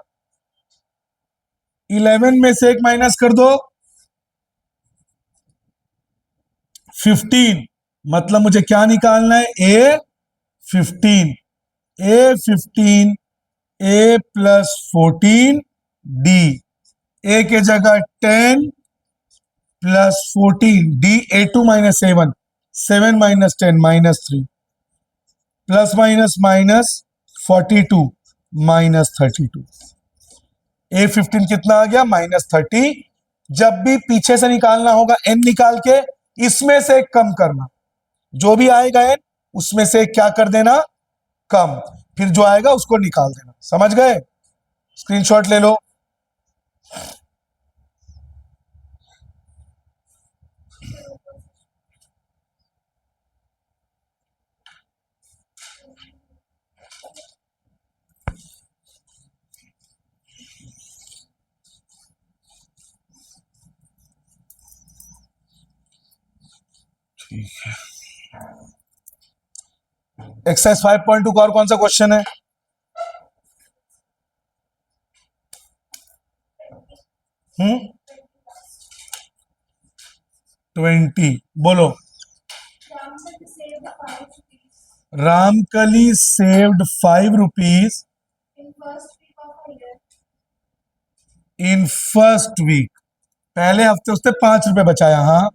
11 में से एक माइनस कर दो, 15। मतलब मुझे क्या निकालना है? A15। A15 A plus 14 D। A के जगह 10 plus 14 D A2 minus A1, 7 minus 10 -3, plus minus minus 42 -32। A15 कितना आ गया? -30। जब भी पीछे से निकालना होगा n निकाल के इसमें से कम करना, जो भी आएगा n उसमें से क्या कर देना? कम, फिर जो आएगा उसको निकाल देना। समझ गए? स्क्रीनशॉट ले लो। ठीक है, एक्सरसाइज 5.2 का और कौन सा क्वेश्चन है? 20 बोलो। Ramkali saved 5 rupees in first week. पहले हफ्ते उसने 5 रुपए बचाया। हाँ,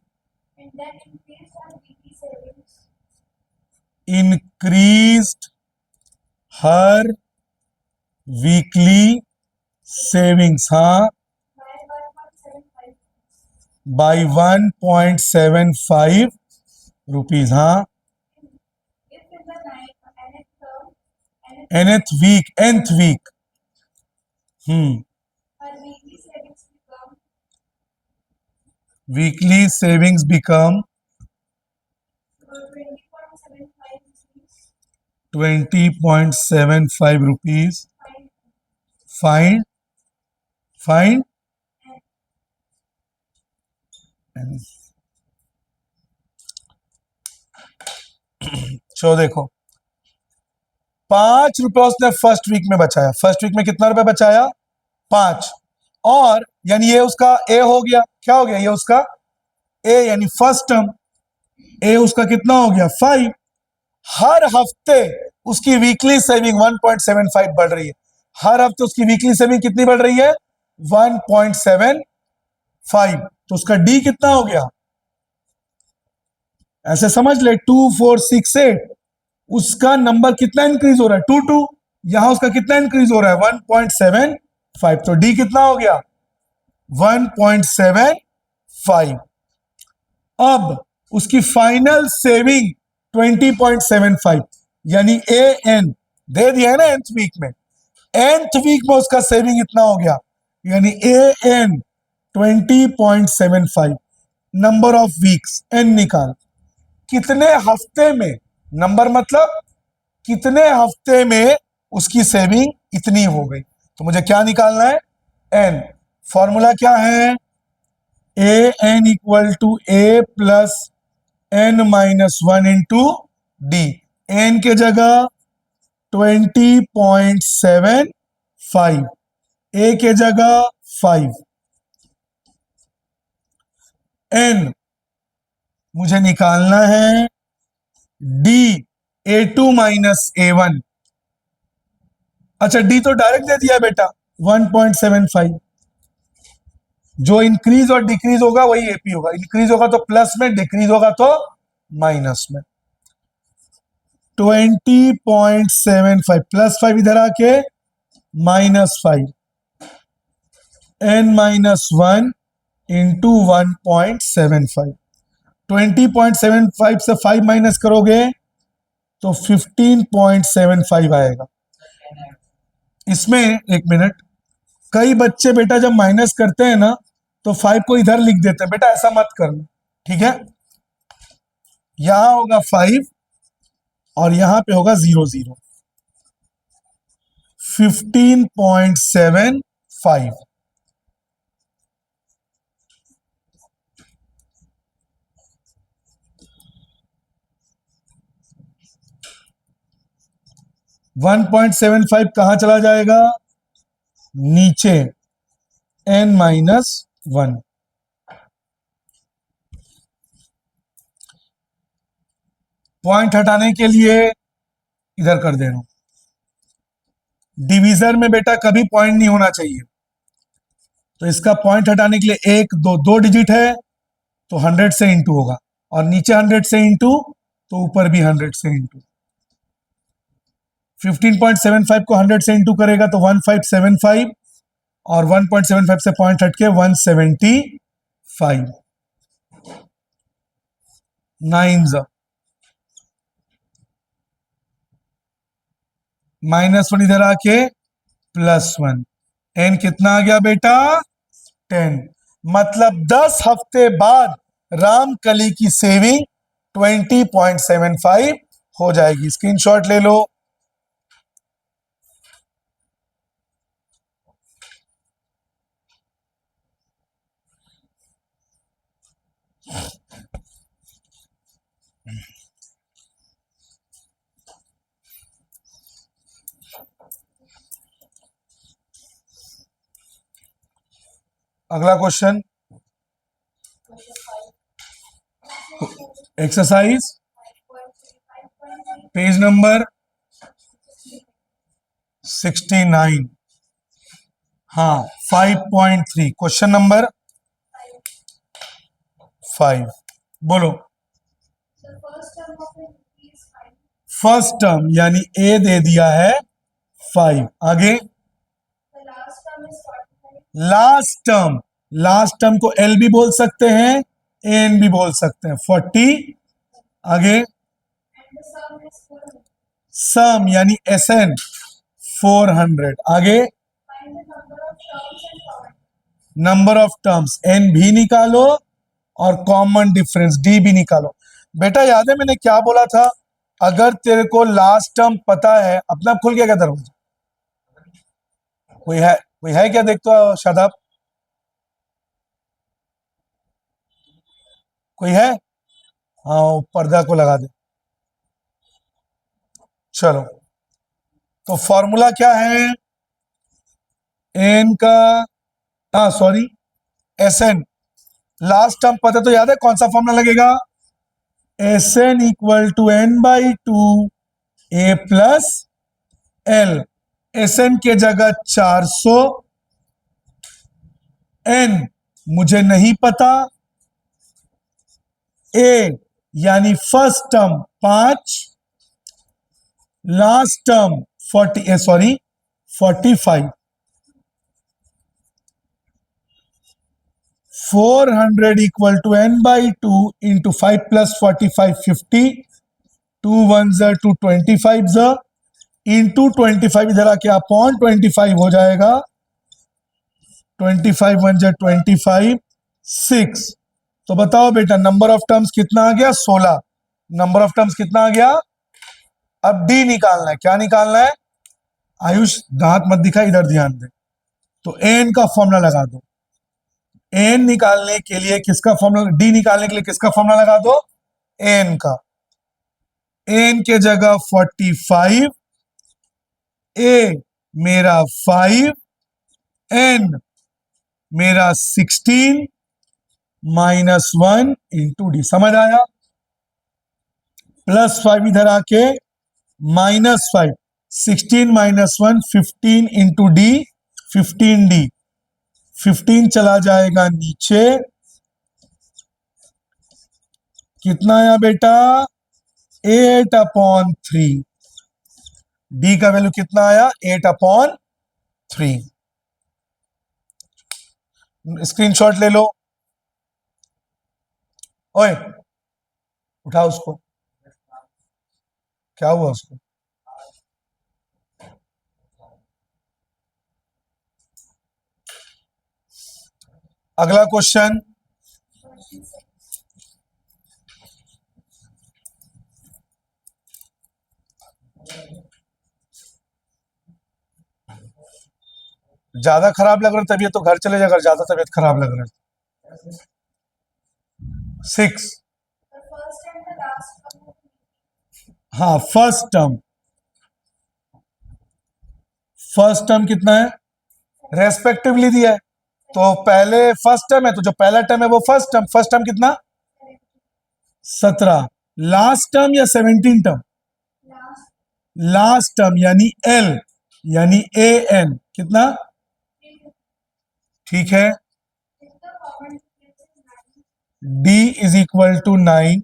increased her weekly savings, हाँ, by 1.75 रुपीज। हाँ, nth week hmm, weekly savings become 20.75 rupees. Find find चलो देखो, 5 रुपए उसने फर्स्ट वीक में बचाया। फर्स्ट वीक में कितना रुपए बचाया? 5। और यानी ये उसका ए हो गया। क्या हो गया? ये उसका ए, यानी फर्स्ट टर्म। ए उसका कितना हो गया? 5। हर हफ्ते उसकी वीकली सेविंग 1.75 बढ़ रही है। हर हफ्ते उसकी वीकली सेविंग कितनी बढ़ रही है? 1.75। तो उसका डी कितना हो गया? ऐसे समझ ले, 2468। उसका नंबर कितना इंक्रीज हो रहा है? 22। यहां उसका कितना इंक्रीज हो रहा है? 1.75। तो डी कितना हो गया? 1.75। अब उसकी फाइनल सेविंग 20.75, यानी ए एन दे दिया है ना nth वीक में। nth वीक में उसका सेविंग इतना हो गया, यानी a n 20.75। Number of weeks n निकाल। कितने हफ्ते में, नंबर मतलब कितने हफ्ते में उसकी सेविंग इतनी हो गई। तो मुझे क्या निकालना है? एन। फॉर्मूला क्या है? A n equal to a plus n minus 1 into d. N के जगह 20.75, ए के जगह 5। एन मुझे निकालना है डी, A2 माइनस A1। अच्छा, डी तो डायरेक्ट दे दिया बेटा 1.75। जो इंक्रीज और डिक्रीज होगा वही एपी होगा। इंक्रीज होगा तो प्लस में, डिक्रीज होगा तो माइनस में। 20.75 प्लस 5 इधर आके -5, n-1 इंटू 1.75। 20.75 से 5 माइनस करोगे तो 15.75 आएगा। इसमें एक मिनट, कई बच्चे बेटा जब माइनस करते हैं ना तो 5 को इधर लिख देते हैं। बेटा ऐसा मत करना, ठीक है? यहां होगा 5 और यहां पे होगा 0 0। 15.75। 1.75 कहां चला जाएगा? नीचे, n-1। पॉइंट हटाने के लिए इधर कर दे रहा हूं। डिवीजर में बेटा कभी पॉइंट नहीं होना चाहिए, तो इसका पॉइंट हटाने के लिए 1 2 दो डिजिट है तो 100 से इंटू होगा, और नीचे 100 से इंटू तो ऊपर भी 100 से इंटू। 15.75 को 100 से इंटू करेगा तो 1575, और 1.75 से पॉइंट हटके 175। 9 -1 इधर आके +1। एन कितना आ गया बेटा? 10। मतलब 10 हफ्ते बाद रामकली की सेविंग 20.75 हो जाएगी। स्क्रीनशॉट ले लो। अगला क्वेश्चन, एक्सरसाइज पेज नंबर 69। हाँ, 5.3 क्वेश्चन नंबर 5। बोलो। फर्स्ट टर्म यानी ए दे दिया है 5। आगे लास्ट टर्म को एल भी बोल सकते हैं, एन भी बोल सकते हैं, 40। आगे सम यानी एस एन 400। आगे नंबर ऑफ टर्म्स एन भी निकालो और कॉमन डिफरेंस डी भी निकालो। बेटा याद है मैंने क्या बोला था, अगर तेरे को लास्ट टर्म पता है, अपना खुल गया क्या दरवाजा? कोई है क्या, देख तो शादाब, कोई है? हाँ वो पर्दा को लगा दे। चलो तो फॉर्मूला क्या है एन का, हाँ sorry S n, last term पता तो याद है, कौन सा फॉर्मूला लगेगा? S n equal to n by two a plus l. S n के जगह 400, एन मुझे नहीं पता, ए यानी first term 5, last term 45, 400 equal to n by two into 5 plus 45 50, 2 1 2 25 इंटू 25 इधर आके अपॉन 25 हो जाएगा, 25 1 25 6। तो बताओ बेटा नंबर ऑफ टर्म्स कितना आ गया? 16। नंबर ऑफ टर्म्स कितना आ गया? अब डी निकालना है। क्या निकालना है? आयुष दांत मत दिखा, इधर ध्यान दे। तो एन का फॉर्मूला लगा दो। एन निकालने के लिए किसका फॉर्मूला, डी निकालने के लिए किसका फॉर्मूला लगा दो? एन का। एन के जगह 45, ए मेरा 5, एन मेरा 16 माइनस 1 इंटू डी। समझ आया? प्लस 5 इधर आके minus 5, 16 minus 1 15 into D, 15 D, 15 चला जाएगा नीचे, कितना आया बेटा? 8/3। डी का वैल्यू कितना आया? 8/3। स्क्रीनशॉट ले लो। ओए उठा उसको, क्या हुआ उसको? अगला क्वेश्चन, ज्यादा खराब लग रहा है तबीयत तो घर चले जाकर, ज्यादा तबीयत खराब लग रहा है। 6, हाँ फर्स्ट टर्म कितना है? रेस्पेक्टिवली दिया है, तो पहले फर्स्ट टर्म है, तो जो पहला टर्म है वो फर्स्ट टर्म कितना? 17। लास्ट टर्म या 17 टर्म? लास्ट टर्म यानी एल यानी ए एन कितना? ठीक है, d is equal to 9।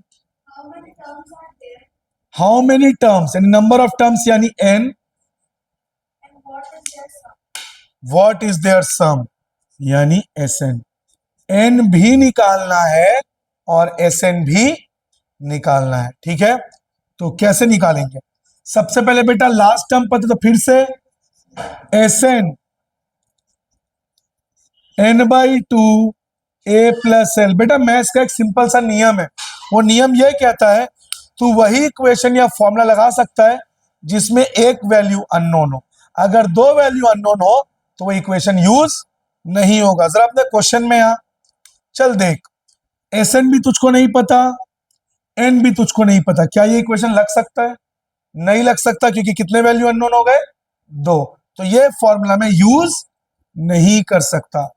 How many terms यानी नंबर ऑफ टर्म्स यानी n, what is their sum यानी एस एन। एन भी निकालना है और एस एन भी निकालना है। ठीक है, तो कैसे निकालेंगे? सबसे पहले बेटा लास्ट टर्म पता, तो फिर से S n n by two a plus l. बेटा मैथ्स का एक सिंपल सा नियम है, वो नियम यह कहता है तू वही इक्वेशन या फॉर्मूला लगा सकता है जिसमें एक वैल्यू अननोन हो। अगर दो वैल्यू अननोन हो तो वो इक्वेशन यूज नहीं होगा। जरा अपने क्वेश्चन में आ, चल देख, एस एन भी तुझको नहीं पता, एन भी तुझको नहीं पता, क्या ये इक्वेशन लग सकता है? नहीं लग सकता, क्योंकि कितने वैल्यू अननोन हो गए? 2। तो ये फॉर्मूला में यूज नहीं कर सकता।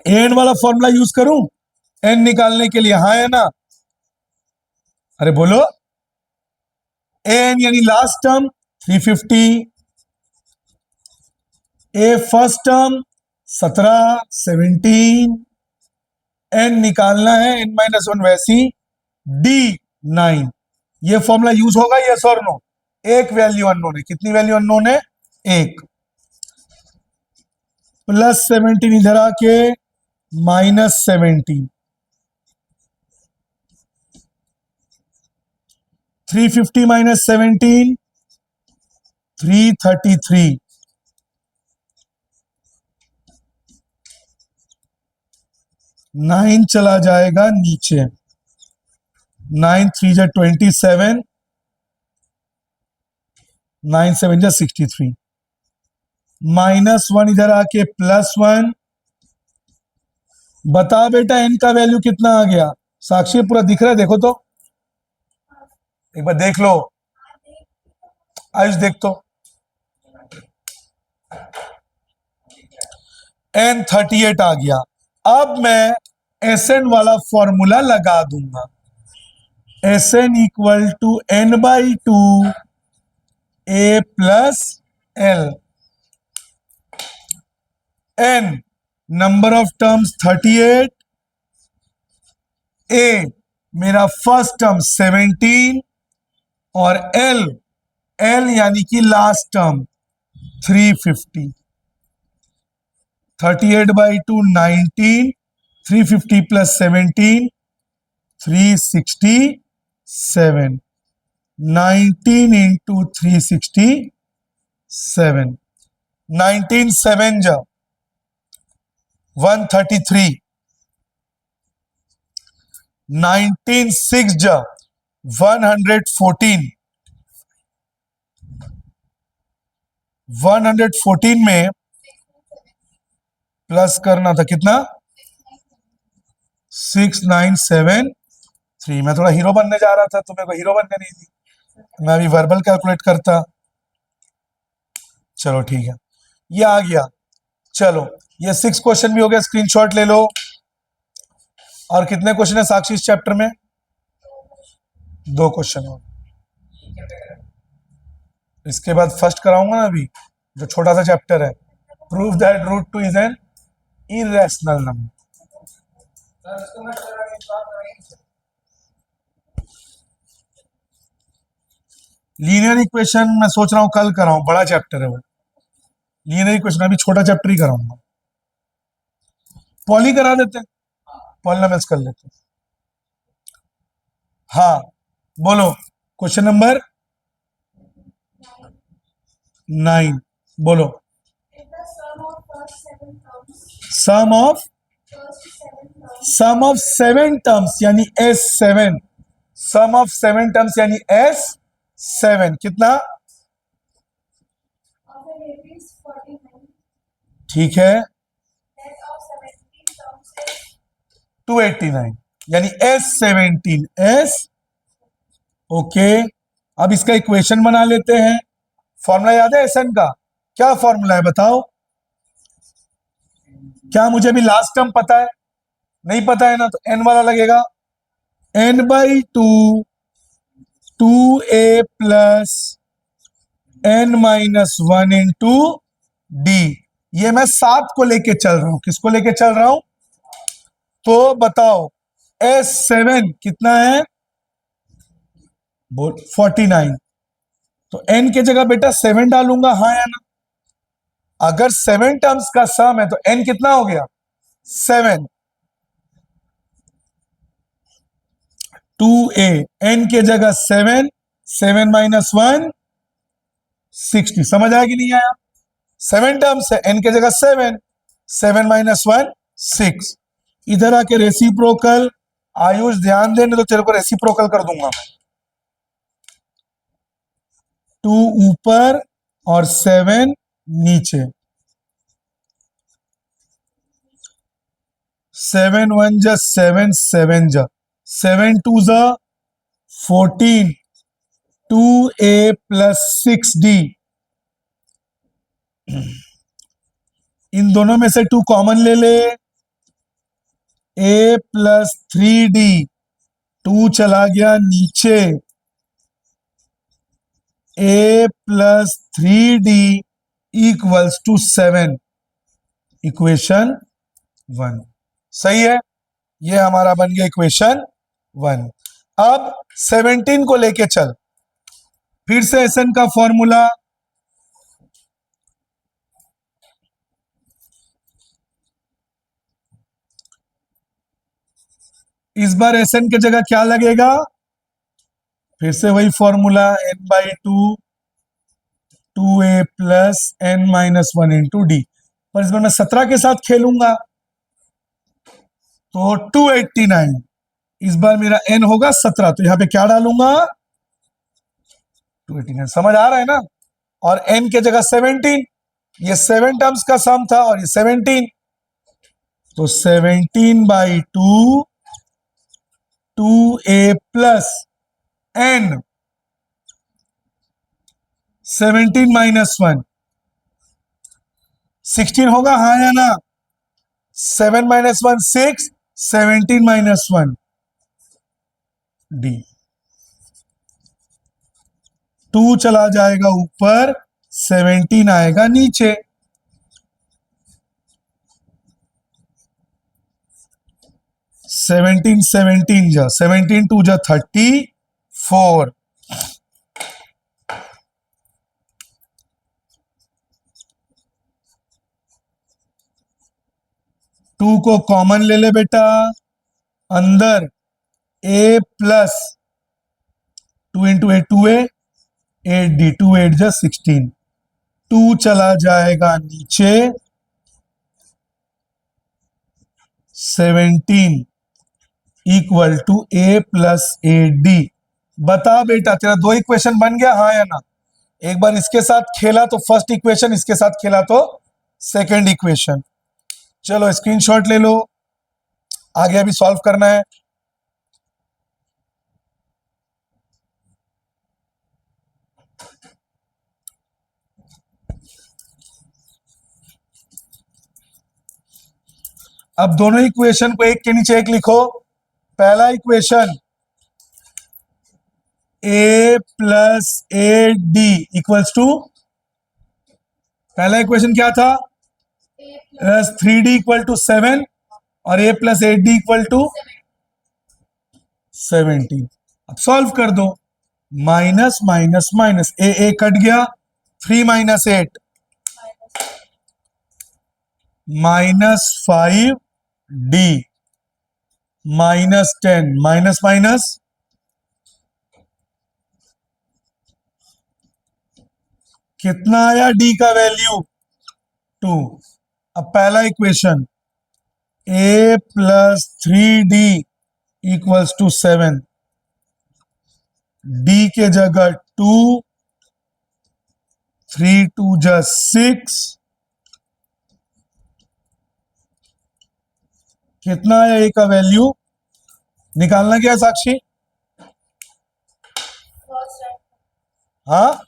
एन वाला फॉर्मूला यूज करूं एन निकालने के लिए? हाँ है ना? अरे बोलो। एन यानी लास्ट टर्म 350, ए फर्स्ट टर्म 17 17, एन निकालना है n-1 वैसी, डी 9। ये फॉर्मूला यूज होगा यस और नो? एक वैल्यू अननोन है, कितनी वैल्यू अननोन है? एक। प्लस 17 इधर आके माइनस 17, 350 माइनस 17 333, 9 चला जाएगा नीचे, 9 3 जा 27, 9 7 जा 63, -1 इधर आके +1। बता बेटा n का वैल्यू कितना आ गया? साक्षी पूरा दिख रहा है, देखो तो एक बार देख लो। आयुष देख तो, n 38 आ गया। अब मैं Sn वाला फॉर्मूला लगा दूंगा, Sn equal to n/2 a plus l। n number of terms 38, a मेरा फर्स्ट टर्म 17 और l यानी कि लास्ट टर्म 350। 38/2 19, 350 प्लस 17 367, 19 इंटू 367, 19 7 जा 133, 19 6 जा 114, 114 में प्लस करना था कितना? 6973। मैं थोड़ा हीरो बनने जा रहा था, तुम्हें को हीरो बनने नहीं थी, मैं अभी वर्बल कैलकुलेट करता। चलो ठीक है, ये आ गया। चलो ये 6 क्वेश्चन भी हो गया, स्क्रीनशॉट ले लो। और कितने क्वेश्चन है साक्षी इस चैप्टर में? 2 क्वेश्चन हो। इसके बाद फर्स्ट कराऊंगा ना अभी, जो छोटा सा चैप्टर है, prove that root 2 is an irrational number. Linear equation मैं सोच रहा हूं कल कराऊं, बड़ा चैप्टर है वो। लीनियर इक्वेशन अभी छोटा चैप्टर ही कराऊंगा। पॉली करा देते हैं, पॉलिनोमियल्स कर लेते हैं। हाँ बोलो, क्वेश्चन नंबर 9 बोलो। सम ऑफ 7 टर्म्स यानी S7, सम ऑफ 7 टर्म्स यानी S7 कितना? ठीक है, 289 यानी S17 ओके। अब इसका इक्वेशन बना लेते हैं। फॉर्मूला याद है Sn का? क्या फॉर्मूला है बताओ? क्या मुझे अभी लास्ट टर्म पता है? नहीं पता है ना, तो n वाला लगेगा, n/2 2a plus n-1 into d. ये मैं 7 को लेके चल रहा हूं, किसको लेके चल रहा हूं? तो बताओ S7 कितना है? बोल 49। तो n के जगह बेटा 7 डालूंगा, हाँ या ना? अगर 7 टर्म्स का सम है तो n कितना हो गया? 7। 2a, n के जगह 7, 7 माइनस 1 60। समझ आया कि नहीं आया? 7 टर्म्स है, n के जगह 7, 7 माइनस 1 6। इधर आके रेसिप्रोकल, आयुष ध्यान देने तो तेरे को रेसिप्रोकल कर दूंगा मैं। 2 ऊपर और 7 नीचे, 7 1 जा 7, 7 जा 7 2 जा 14, 2a प्लस 6d। इन दोनों में से 2 कॉमन ले ले, a प्लस 3d, 2 चला गया नीचे, a plus 3d equals to 7, equation 1। सही है, ये हमारा बन गया इक्वेशन 1। अब 17 को लेके चल, फिर से Sn का फॉर्मूला, इस बार Sn के जगह क्या लगेगा? फिर से वही formula, n/2 2a plus n-1 into D. पर इस बार मैं 17 के साथ खेलूंगा, तो 289। इस बार मेरा n होगा 17, तो यहां पे क्या डालूंगा? 289। समझ आ रहा है ना? और n के जगह 17, ये 7 टर्म्स का सम था और ये 17, तो 17/2 2a प्लस n, 17 माइनस 1 16 होगा, हाँ या ना? 7 माइनस 1 6, 17 माइनस 1 डी। 2 चला जाएगा ऊपर, 17 आएगा नीचे। 17 जा 17 2 जा 34। 2 को कॉमन ले ले बेटा, अंदर a plus 2 into A 2a, 8d, 2 8 जा 16। 2 चला जाएगा नीचे, 17 equal to a plus a d. बता बेटा, तेरा 2 इक्वेशन बन गया, हाँ या ना? एक बार इसके साथ खेला तो फर्स्ट इक्वेशन, इसके साथ खेला तो सेकंड इक्वेशन। चलो स्क्रीनशॉट ले लो, आगे अभी सॉल्व करना है। अब दोनों इक्वेशन को एक के नीचे एक लिखो। पहला equation a plus a d equals to, पहला इक्वेशन क्या था? प्लस 3d इक्वल टू 7 और a plus 8d equal to 17। अब सॉल्व कर दो, माइनस माइनस माइनस, ए कट गया, 3 माइनस 8 -5d -10, माइनस माइनस कितना आया d का वैल्यू? 2। अब पहला equation a plus 3d equals to 7, d के जगह 2, 3 2 जा 6, कितना आया a का वैल्यू? निकालना क्या है साक्षी? हाँ,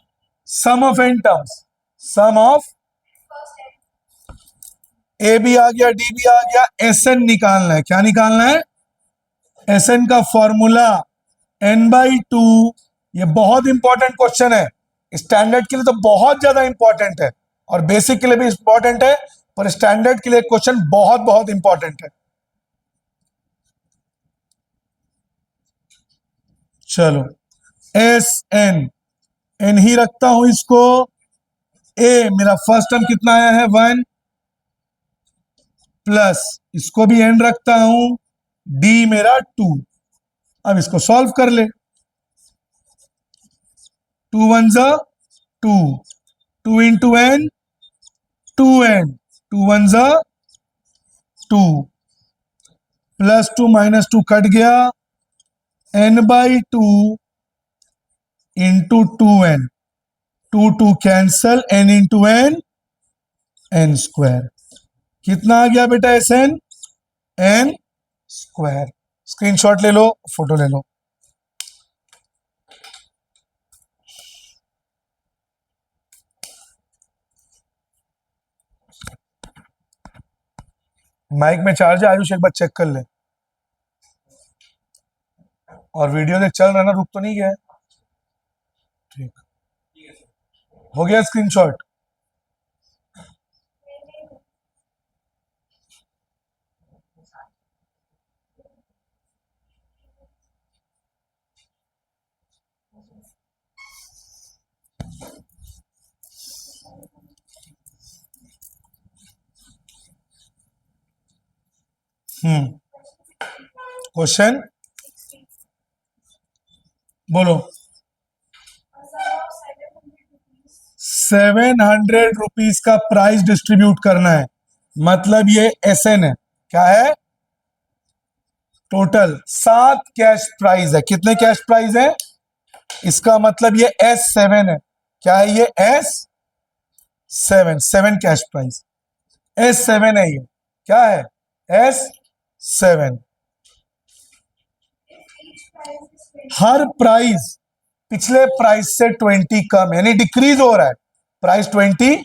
sum of n terms, sum of a भी आ गया, डी भी आ गया, एस एन निकालना है। क्या निकालना है? एस एन का फॉर्मूला n/2। ये बहुत इंपॉर्टेंट क्वेश्चन है, स्टैंडर्ड के लिए तो बहुत ज्यादा इंपॉर्टेंट है और बेसिक के लिए भी इंपॉर्टेंट है, पर स्टैंडर्ड के लिए क्वेश्चन बहुत बहुत इंपॉर्टेंट है। चलो एस एन, एन ही रखता हूं इसको। ए मेरा फर्स्ट टर्म कितना आया है? 1 प्लस, इसको भी एन रखता हूं, डी मेरा 2। अब इसको सॉल्व कर ले। 2 1 जा 2, 2 इंटू एन 2n, 2 1 जा 2, प्लस 2 माइनस 2 कट गया, n/2 into 2n, 2 2 cancel, n into n, n square. कितना आ गया बेटा S n? n square. Screenshot ले लो, फोटो ले लो। माइक में चार्ज है आयुष, एक बार चेक कर ले। और वीडियो देख, चल रहा है ना, रुक तो नहीं गया है? ठीक, हो गया स्क्रीनशॉट। क्वेश्चन बोलो। 700 रुपीज का प्राइस डिस्ट्रीब्यूट करना है, मतलब ये एस एन है। क्या है? टोटल 7 कैश प्राइज है। कितने कैश प्राइज है? इसका मतलब ये S7 है। क्या है ये? S7, 7 कैश प्राइज, S7 है ये। क्या है? S7। हर प्राइस पिछले प्राइस से 20 कम, यानी डिक्रीज हो रहा है प्राइस 20,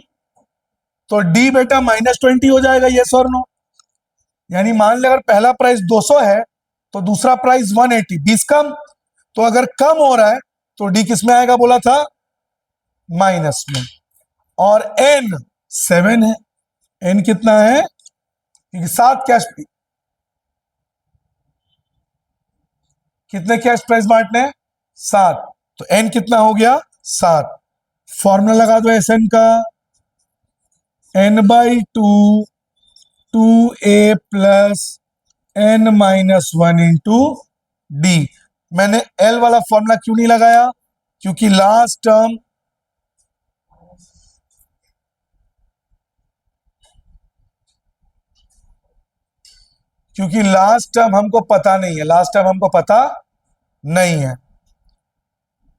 तो डी बेटा -20 हो जाएगा, यस और नो। यानी मान ले अगर पहला प्राइस 200 है तो दूसरा प्राइस 180, 20 कम। तो अगर कम हो रहा है तो डी किस में आएगा बोला था? माइनस में। और एन 7 है। एन कितना है? क्योंकि 7 कैश, कितने कैश प्राइस बांटने हैं? 7। तो एन कितना हो गया? 7। फॉर्मूला लगा दो एस एन का, n/2 2a plus n-1 into D. मैंने एल वाला फॉर्मूला क्यों नहीं लगाया? क्योंकि लास्ट टर्म हमको पता नहीं है, लास्ट टर्म हमको पता नहीं है।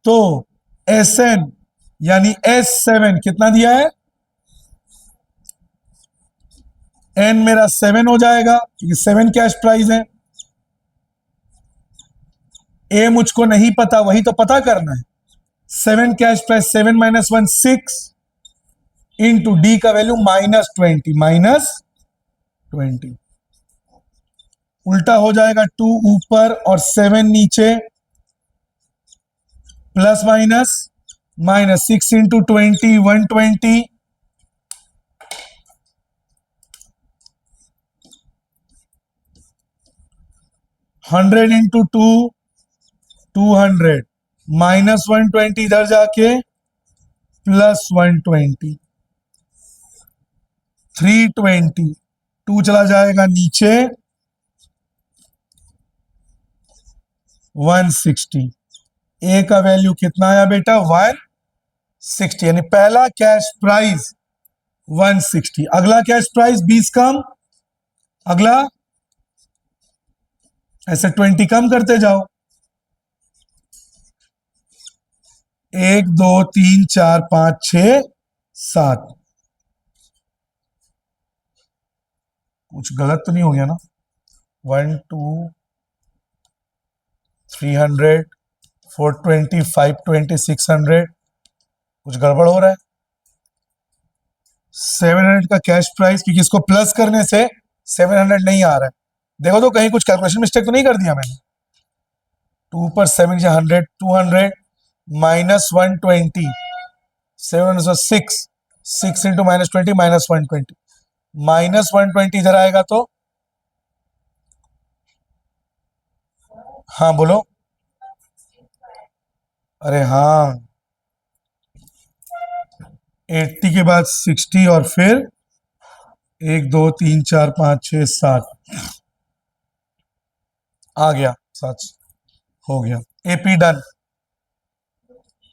तो एस एन यानी S7 कितना दिया है? एन मेरा 7 हो जाएगा क्योंकि 7 कैश प्राइस है। ए मुझको नहीं पता, वही तो पता करना है। 7 कैश प्राइस, 7 - 1 6 इंटू डी का वैल्यू -20 उल्टा हो जाएगा, 2 ऊपर और 7 नीचे, प्लस माइनस 6 इंटू 20 120, 100 इंटू 2 200, -120 इधर जाके +120, 320, 2 चला जाएगा नीचे, 160। ए का वैल्यू कितना आया बेटा? 160, यानी पहला कैश प्राइस 160। अगला कैश प्राइस 20 कम, अगला ऐसे 20 कम करते जाओ, 1 2 3 4 5 6 7। कुछ गलत तो नहीं हो गया ना? 1 2 300 420 520 600, कुछ गड़बड़ हो रहा है। 700 का कैश प्राइस, क्योंकि इसको प्लस करने से 700 नहीं आ रहा है। देखो तो कहीं कुछ कैलकुलेशन मिस्टेक तो नहीं कर दिया मैंने? 2 पर 7 100, 200 -120, 700 6 इंटू -20 -120, -120 इधर आएगा तो, हाँ बोलो। अरे हाँ, 80 के बाद 60 और फिर 1 2 3 4 5 6 7, आ गया 7, हो गया। AP done.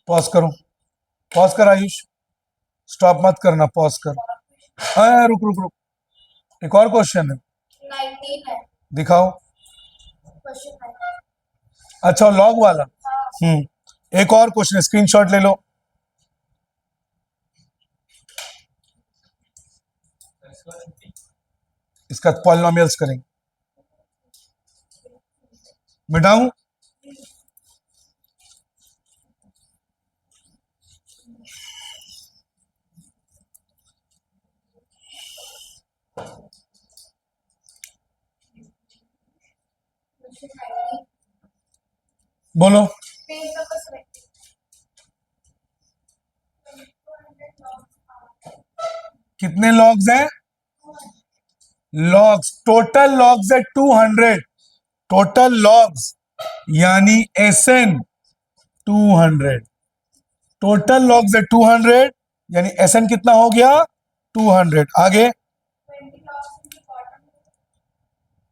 पॉज करो, पॉज कर आयुष, स्टॉप मत करना, पॉज कर। हाँ रुक रुक रुक, एक और क्वेश्चन है, 19 है। दिखाओ। क्वेश्चन अच्छा लॉग वाला। एक और क्वेश्चन, स्क्रीनशॉट ले लो। इसका पॉलिनोमियल्स करेंगे, मिटाऊं? बोलो। Page number 70। कितने लॉग्स हैं? लॉग्स, टोटल लॉग्स है 200, टोटल लॉग्स यानी एसएन 200, टोटल लॉग्स है 200, यानी एसएन कितना हो गया? 200। आगे 20 logs in bottom.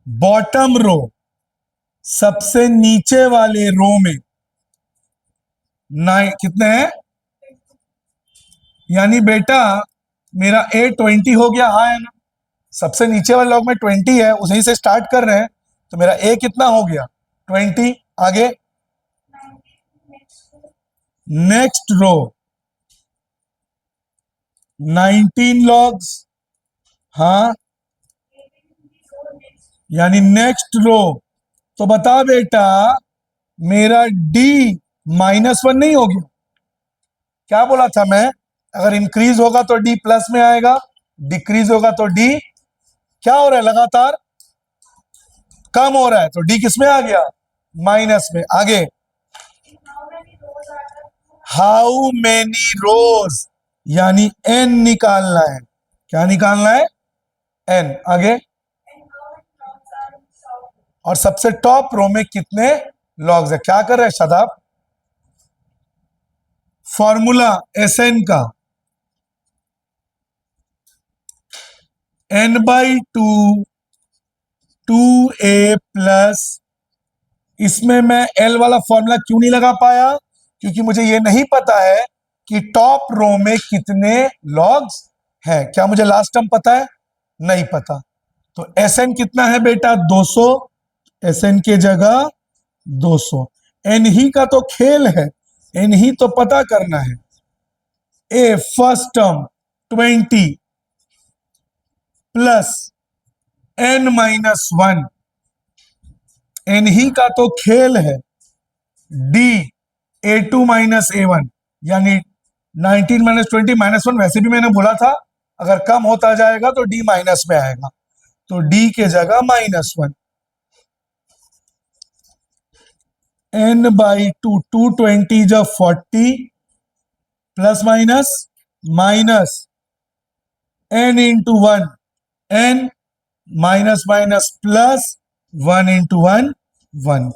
Bottom row, सबसे नीचे वाले रो में 9 कितने हैं? यानी बेटा मेरा A 20 हो गया, हाँ है ना? सबसे नीचे वाले लॉग में 20 है, उसी से स्टार्ट कर रहे हैं, तो मेरा ए कितना हो गया 20। आगे 19 next to next row 19 logs, हाँ 18 next यानी नेक्स्ट रो। तो बता बेटा मेरा डी -1 नहीं हो गया? क्या बोला था मैं? अगर इंक्रीज होगा तो डी प्लस में आएगा, डिक्रीज होगा तो डी क्या हो रहा है, लगातार कम हो रहा है, तो डी किस में आ गया, माइनस में। आगे how many rows are there? How many rows, यानी एन निकालना है। क्या निकालना है, एन। आगे And how many rows are in top? और सबसे टॉप रो में कितने लॉग्स है। क्या कर रहे हैं शादाब, फॉर्मूला एस एन का n/2 2a प्लस, इसमें मैं एल वाला फॉर्मूला क्यों नहीं लगा पाया, क्योंकि मुझे ये नहीं पता है कि टॉप रो में कितने लॉग्स हैं। क्या मुझे लास्ट टर्म पता है, नहीं पता। तो एस एन कितना है बेटा 200, एस एन के जगह 200। एन ही का तो खेल है, एन ही तो पता करना है। A first term 20 plus n-1, n ही का तो खेल है। डी A2 माइनस A1, यानी 19 माइनस 20 -1, वैसे भी मैंने बोला था अगर कम होता जाएगा तो डी माइनस में आएगा, तो डी के जगह -1। n/2 220 जब 40 plus minus n into 1, n minus minus plus 1 into 1 1।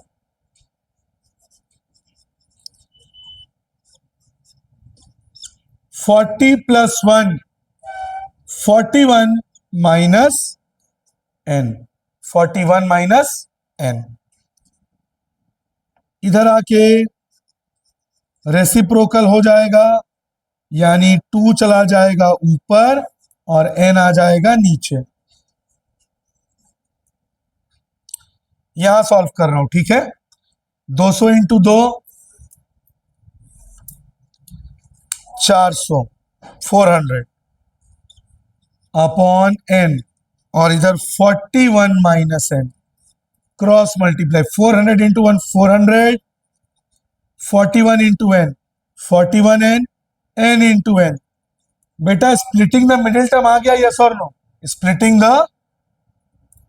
40 plus 1 41 minus n, 41 minus n। इधर आके रेसिप्रोकल हो जाएगा, यानी 2 चला जाएगा ऊपर और n आ जाएगा नीचे। यहां सॉल्व कर रहा हूं, ठीक है। 200 इंटू 2 400 400 अपॉन n, और इधर 41 minus n, cross multiply 400 into 1 400, 41 into n 41n, n into n। बेटा स्प्लिटिंग द मिडिल टर्म आ गया, यस और no, splitting the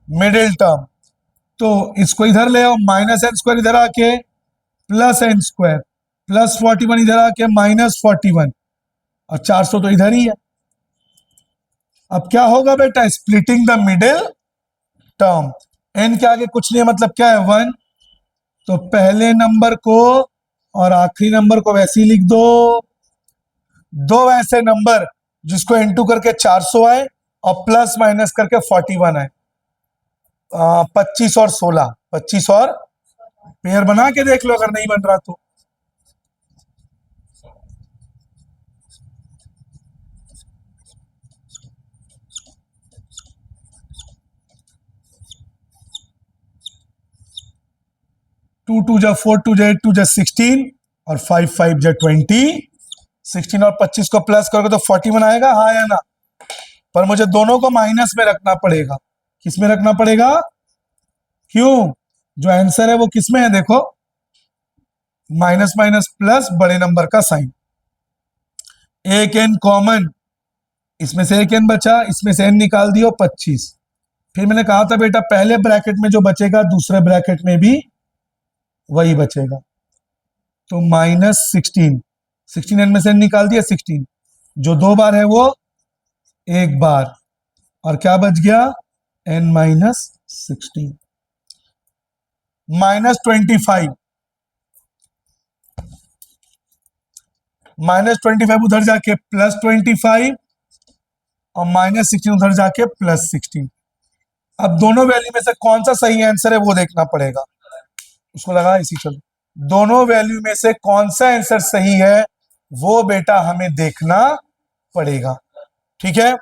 middle term. तो इसको इधर ले आओ, -n² इधर आके +n² प्लस 41 इधर आके -41, और 400 तो इधर ही है। अब क्या होगा बेटा, splitting the middle term, n के आगे कुछ नहीं है, मतलब क्या है 1, तो पहले नंबर को और आखिरी नंबर को वैसे ही लिख दो। दो ऐसे नंबर जिसको n2 करके 400 आए और प्लस माइनस करके 41 आए, 25 और 16, 25 और पेयर बना के देख लो अगर नहीं बन रहा तो। टू टू जा 4, 2 जा 8, 2 जा 16 और 5 5 जा 20। 16 और 25 को प्लस करोगे तो 41 आएगा, हाँ या ना। पर मुझे दोनों को माइनस में रखना पड़ेगा। किस में रखना पड़ेगा, क्यों, जो आंसर है वो किस में है, देखो माइनस माइनस प्लस बड़े नंबर का साइन। एक n कॉमन, इसमें से एक n बचा, इसमें से n निकाल दियो 25। फिर मैंने कहा था बेटा पहले ब्रैकेट में जो बचेगा दूसरे ब्रैकेट में भी वही बचेगा, तो -16, 16 n में से n निकाल दिया 16, जो 2 बार है वो 1 बार, और क्या बच गया n -16। -25, -25 उधर जाके +25 और -16 उधर जाके +16। अब दोनों वैल्यू में से कौन सा सही आंसर है वो देखना पड़ेगा। उसको लगा इसी, चलो दोनों वैल्यू में से कौन सा आंसर सही है वो बेटा हमें देखना पड़ेगा, ठीक है।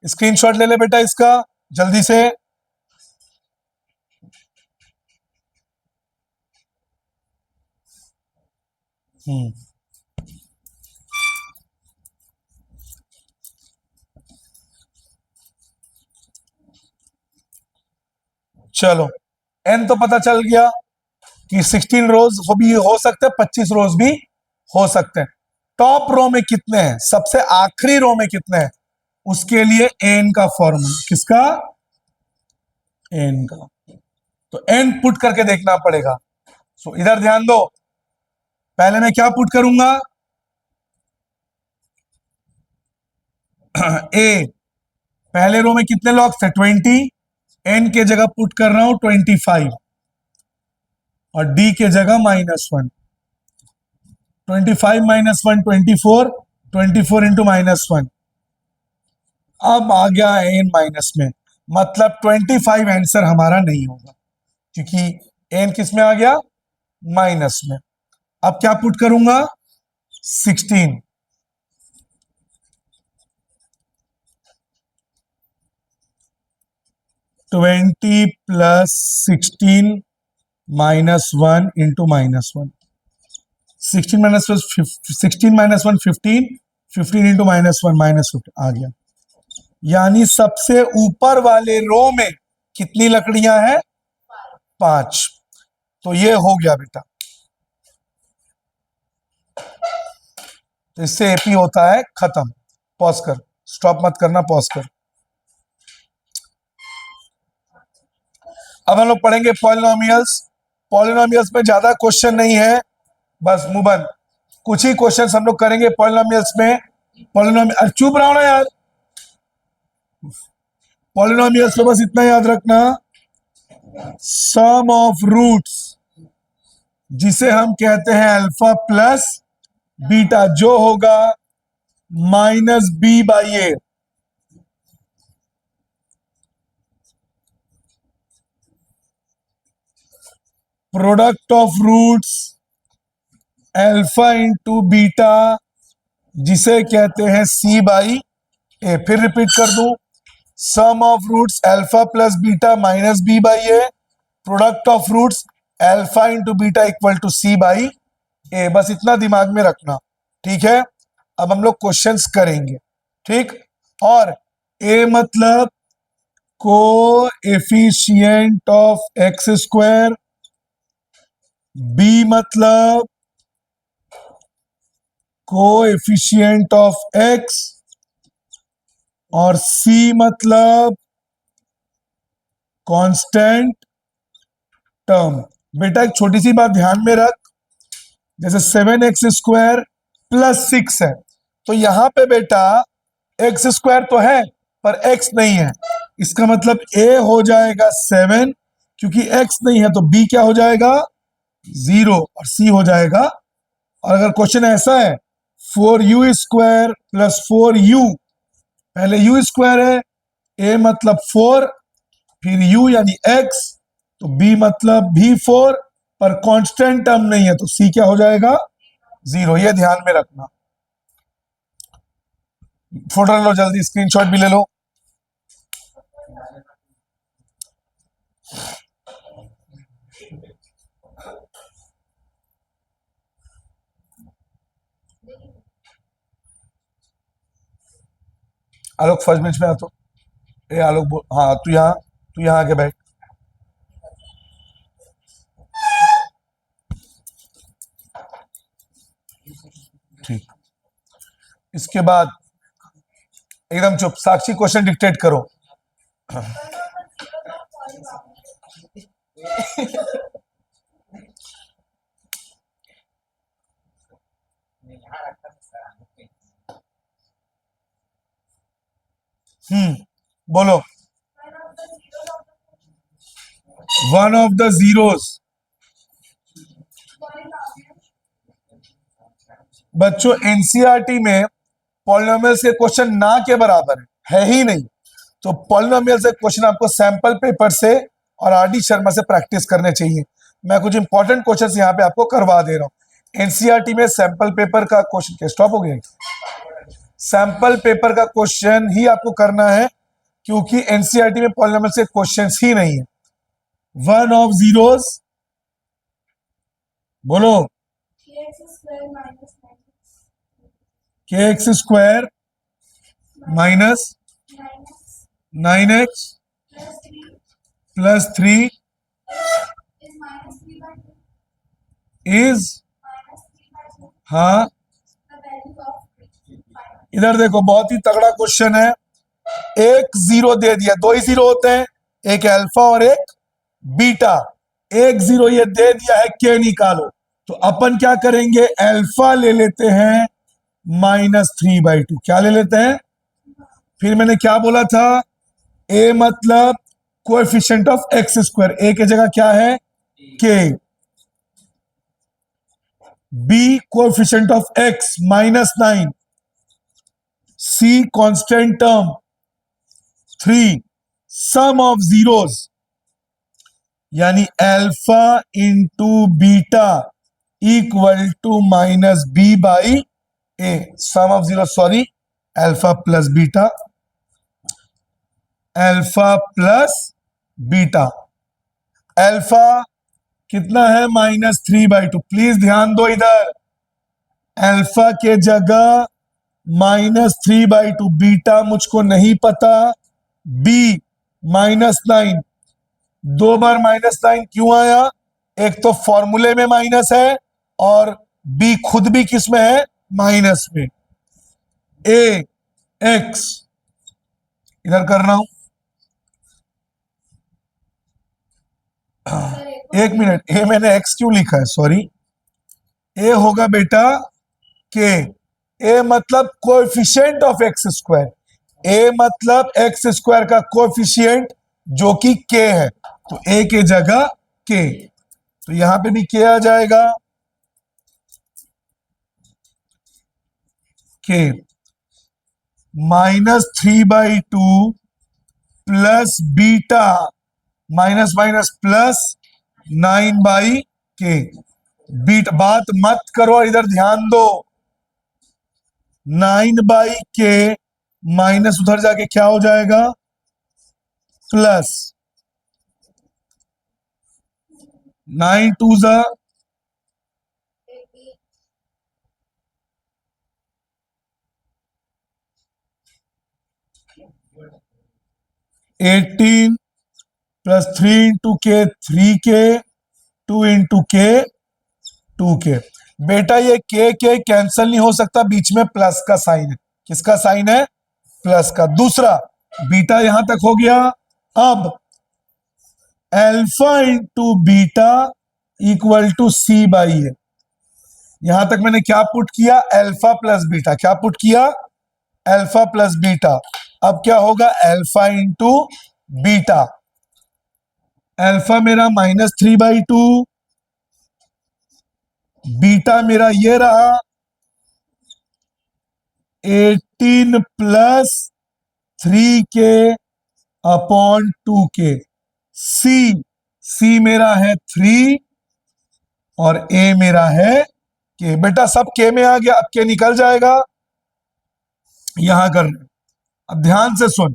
स्क्रीनशॉट ले ले बेटा इसका जल्दी से। हम्म, चलो एन तो पता चल गया कि 16 रोज भी हो सकते हैं, 25 रोज भी हो सकते हैं। टॉप रो में कितने हैं, सबसे आखिरी रो में कितने हैं, उसके लिए एन का फॉर्मूला, किसका, एन का। तो एन पुट करके देखना पड़ेगा। सो इधर ध्यान दो, पहले मैं क्या पुट करूंगा, ए, पहले रो में कितने लॉग्स थे 20, एन के जगह पुट कर रहा हूं 25 और डी के जगह -1। 25 -1 24, 24 इंटू -1। अब आ गया एन माइनस में, मतलब 25 आंसर हमारा नहीं होगा क्योंकि एन किस में आ गया, माइनस में। अब क्या पुट करूंगा, 16, 20 प्लस 16 -1 इंटू -1। 16 माइनस 16 -1 15, 15 इंटू -1 -15 आ गया। यानी सबसे ऊपर वाले रो में कितनी लकड़ियां हैं, 5। तो ये हो गया बेटा, तो इससे एपी होता है खत्म। पॉज कर, स्टॉप मत करना, पॉज कर। अब हम लोग पढ़ेंगे पॉलिनोमियल्स। पॉलिनोमियल्स में ज्यादा क्वेश्चन नहीं है, बस मुंह बंद, कुछ ही क्वेश्चंस हम लोग करेंगे पॉलिनोमियल्स में। पॉलिनोमियल, चुप रहो ना यार। पॉलिनोमियल्स में बस इतना याद रखना, सम ऑफ रूट्स जिसे हम कहते हैं अल्फा प्लस बीटा, जो होगा -b/a, product of roots alpha into beta जिसे कहते हैं c/a। फिर रिपीट कर दूं, sum of roots alpha plus beta -b/a, product of roots alpha into beta equal to c/a। बस इतना दिमाग में रखना, ठीक है। अब हम लोग क्वेश्चंस करेंगे, ठीक। और a मतलब coefficient of x square, b मतलब कोएफिशिएंट ऑफ x, और c मतलब कांस्टेंट टर्म। बेटा एक छोटी सी बात ध्यान में रख, जैसे 7x² प्लस 6 है, तो यहां पे बेटा x² तो है पर x नहीं है, इसका मतलब a हो जाएगा 7, क्योंकि x नहीं है तो b क्या हो जाएगा 0 और c हो जाएगा। और अगर क्वेश्चन ऐसा है 4u² प्लस 4u, पहले u² है, a मतलब 4, फिर u यानी x, तो b मतलब भी 4, पर कांस्टेंट टर्म नहीं है तो c क्या हो जाएगा 0। ये ध्यान में रखना। फोटो ले लो जल्दी, स्क्रीनशॉट भी ले लो। आलोक फर्स्ट बेंच में आ, तो ए आलोक बोल, हाँ तू यहाँ आके बैठ। ठीक, इसके बाद एकदम चुप, साक्षी क्वेश्चन डिक्टेट करो। बोलो, वन ऑफ द जीरोस। बच्चों एनसीईआरटी में पॉलिनोमियल्स के क्वेश्चन ना के बराबर है ही नहीं, तो पॉलिनोमियल से क्वेश्चन आपको सैंपल पेपर से और आरडी शर्मा से प्रैक्टिस करने चाहिए। मैं कुछ इंपॉर्टेंट क्वेश्चंस यहाँ पे आपको करवा दे रहा हूँ। एनसीईआरटी में सैंपल पेपर का क्वेश्चन, क्या स्टॉप हो गया, सैंपल पेपर का क्वेश्चन ही आपको करना है, क्योंकि एनसीईआरटी में पॉलिनोमियल से क्वेश्चंस ही नहीं है। वन ऑफ जीरोस, बोलो, kx square minus 9 kx square minus 9x 9x plus 3 plus 3 is minus 3 by 2 is, minus 3 by 2 हाँ the value of find इधर देखो बहुत ही तगड़ा क्वेश्चन है। एक जीरो दे दिया, दो ही जीरो होते हैं, एक अल्फा और एक बीटा। एक जीरो ये दे दिया है, के निकालो। तो अपन क्या करेंगे, अल्फा ले लेते हैं -3/2। क्या ले लेते हैं, फिर मैंने क्या बोला था, ए मतलब coefficient of x square, a की जगह क्या है k, b coefficient of x -9, c constant term, 3 sum of zeros यानी alpha into beta equal to -b/a, sum of zero, sorry, alpha plus beta, alpha plus beta. Alpha कितना है, -3/2। Please ध्यान दो इधर, अल्फा के जगह -3/2, बीटा मुझको नहीं पता, बी -9। दो बार -9 क्यों आया, एक तो फॉर्मूले में माइनस है और बी खुद भी किस में है, माइनस में। ए एक्स इधर कर रहा हूं, एक मिनट, ए मैंने एक्स क्यों लिखा है, सॉरी, ए होगा बेटा के। ए मतलब कोएफिशिएंट ऑफ एक्स स्क्वायर, ए मतलब एक्स स्क्वायर का कोएफिशिएंट जो कि के है, तो ए के जगह के, तो यहां पे भी के आ जाएगा, के -3/2 plus beta minus minus plus 9/k। बीट बात मत करो, इधर ध्यान दो, 9/k माइनस उधर जाके क्या हो जाएगा, प्लस 9 2 जा 18 प्लस 3 इंटू के 3k, 2 इंटू के 2k। बेटा ये के कैंसल नहीं हो सकता, बीच में प्लस का साइन है। किसका साइन है, प्लस का। दूसरा बीटा यहां तक हो गया। अब alpha into beta equal to c/a, यहां तक मैंने क्या पुट किया, अल्फा प्लस बीटा। क्या पुट किया, अल्फा प्लस बीटा। अब क्या होगा, अल्फा इंटू बीटा, अल्फा मेरा -3/2, बीटा मेरा ये रहा 18 प्लस 3k अपॉन 2k। सी मेरा है 3 और ए मेरा है के। बेटा सब के में आ गया, अब के निकल जाएगा, यहां कर। अब ध्यान से सुन,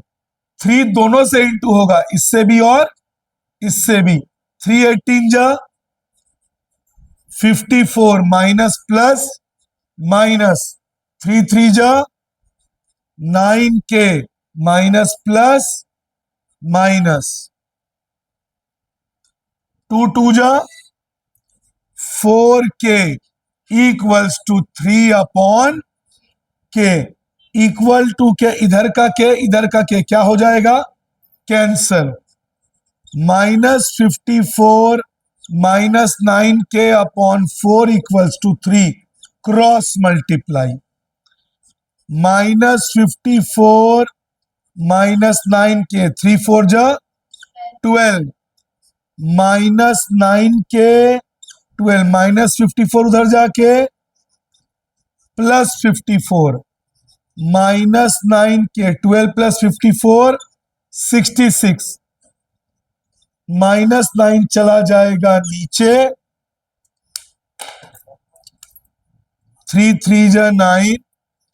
3 दोनों से इंटू होगा, इससे भी और इससे भी। 3 18 जा 54 माइनस प्लस माइनस, 3 3 जा 9k माइनस प्लस माइनस, 2 2 जा 4k इक्वल्स टू 3 अपॉन के। इक्वल टू के, इधर का के इधर का के क्या हो जाएगा, cancel. -54 minus 9k upon 4 equals to 3, cross multiply. -54 minus 9k, 3 4 जा 12, माइनस 9k 12, -54 उधर जाके प्लस 54, -9k 12 प्लस 54 66, -9 चला जाएगा नीचे, 3 3 जा 9,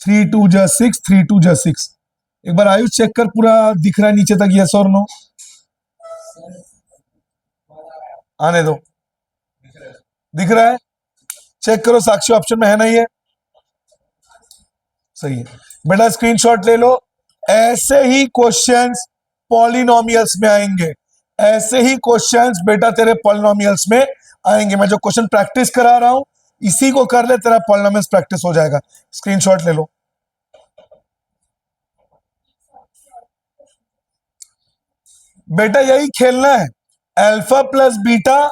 3 2 जा 6, 3 2 जा 6। एक बार आयुष चेक कर, पूरा दिख रहा है नीचे तक, यस और नो, आने दो, दिख रहा है। चेक करो साक्षी ऑप्शन में है ना ये, सही है बेटा, स्क्रीनशॉट ले लो। ऐसे ही क्वेश्चंस पॉलिनोमियल्स में आएंगे, ऐसे ही क्वेश्चंस बेटा तेरे पॉलिनोमियल्स में आएंगे। मैं जो क्वेश्चन प्रैक्टिस करा रहा हूं इसी को कर ले, तेरा पॉलिनोमियल्स प्रैक्टिस हो जाएगा। स्क्रीनशॉट ले लो। बेटा यही खेलना है, alpha plus beta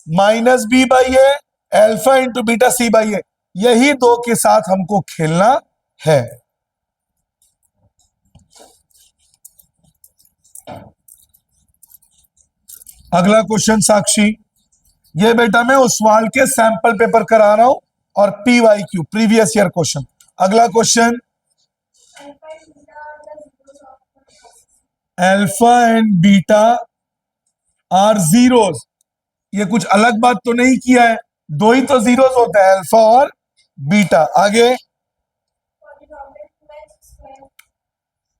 minus b by a, alpha into beta c by a, यही दो के साथ हमको खेलना है। अगला क्वेश्चन साक्षी, ये बेटा मैं ओसवाल के सैंपल पेपर करा रहा हूं और PYQ प्रीवियस ईयर क्वेश्चन। अगला question, alpha and beta are the zeros alpha and beta are zeros, of ये कुछ अलग बात तो नहीं किया है, दो ही तो जीरोस होता है, अल्फा और बीटा। आगे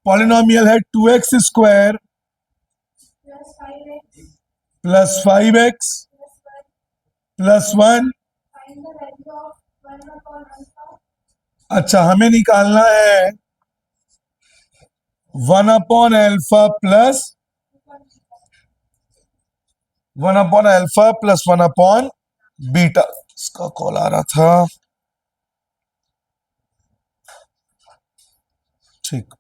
polynomial 2x square पॉलिनोमियल है 2x square plus 5x plus 5x plus 1. Plus 1। Find the value of 1 upon alpha. अच्छा, हमें निकालना है 1 upon alpha plus 1 upon alpha plus 1 upon beta. इसका कॉल आ रहा था, ठीक,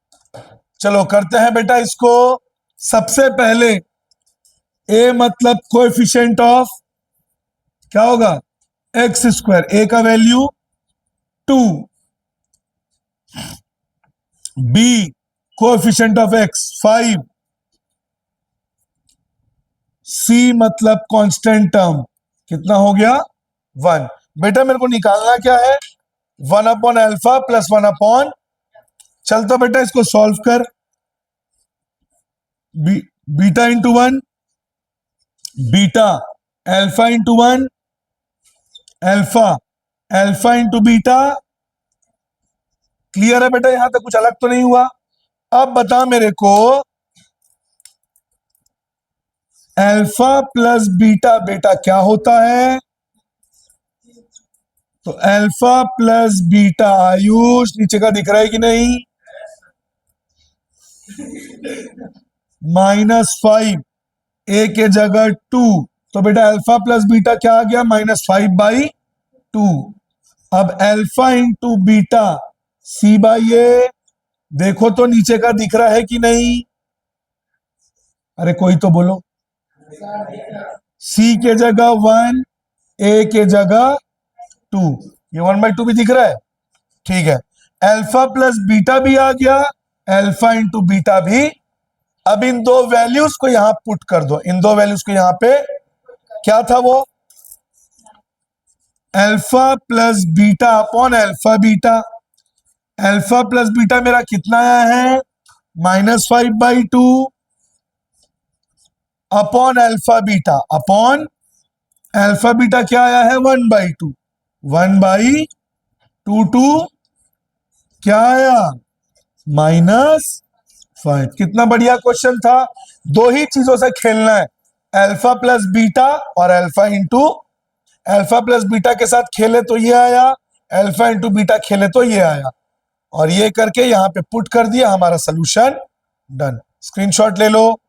चलो करते हैं बेटा इसको। सबसे पहले a मतलब कोएफिशिएंट ऑफ क्या होगा, एक्स स्क्वायर, a का value 2, b coefficient of x 5, c मतलब कांस्टेंट टर्म कितना हो गया 1। बेटा मेरे को निकालना क्या है, 1 अपॉन अल्फा प्लस 1 अपॉन, चल तो बेटा इसको सॉल्व कर, beta into 1, beta alpha into 1, alpha alpha into beta. Clear है बेटा, यहां तक कुछ अलग तो नहीं हुआ। अब बता मेरे को अल्फा प्लस बीटा बेटा क्या होता है, तो अल्फा प्लस बीटा, आयुष नीचे का दिख रहा है कि नहीं, -5, ए के जगह 2, तो बेटा अल्फा प्लस बीटा क्या आ गया, -5/2। अब alpha into beta c by a, देखो तो नीचे का दिख रहा है कि नहीं, अरे कोई तो बोलो, सी के जगह 1, ए के जगह 2, ये 1/2 भी दिख रहा है, ठीक है। अल्फा प्लस बीटा भी आ गया, अल्फा इंटू बीटा भी। अब इन दो वैल्यूज को यहां पुट कर दो, इन दो वैल्यूज को यहां पे, क्या था वो, alpha plus beta upon alpha beta. Alpha plus beta मेरा कितना आया है, -5/2 upon alpha beta, upon alpha beta क्या आया है 1/2, 1/2 क्या आया -5। कितना बढ़िया क्वेश्चन था। दो ही चीजों से खेलना है, अल्फा प्लस बीटा और alpha into, alpha plus beta के साथ खेले तो ये आया, अल्फा इंटू बीटा खेले तो ये आया, और ये करके यहां पे पुट कर दिया, हमारा सोल्यूशन डन। स्क्रीनशॉट ले लो।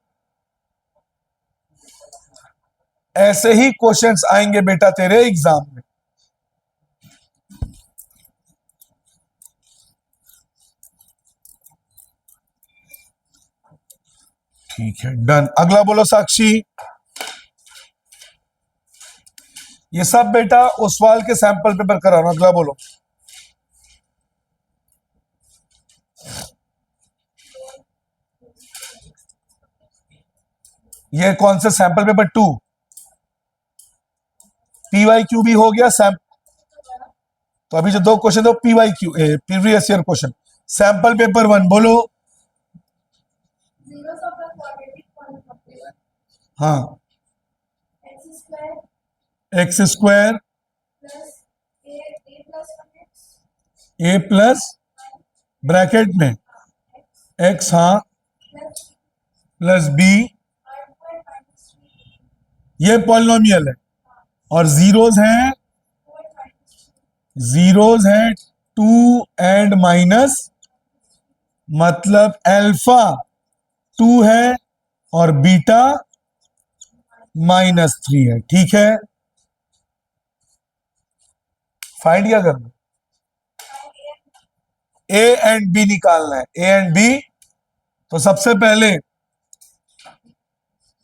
ऐसे ही क्वेश्चंस आएंगे बेटा तेरे एग्जाम में। ठीक है, डन। अगला बोलो साक्षी। ये सब बेटा ओसवाल के सैंपल पेपर करा रहा हूं। अगला बोलो। ये कौन से सैंपल पेपर 2, PYQ भी हो गया तो अभी जो दो क्वेश्चन थे PYQ previous year question. Sample paper 1 बोलो। Zeros of the quadratic polynomial. हाँ, X square x square plus a plus 1x a plus bracket में एक्स, हाँ, plus plus b, r2 minus 3 ये पॉलिनोमियल है और जीरोस हैं 4 minus zeros हैं 2 and minus, मतलब अल्फा 2 है और बीटा -3 है। ठीक है, फाइंड क्या करना, ए एंड बी निकालना है, ए एंड बी। तो सबसे पहले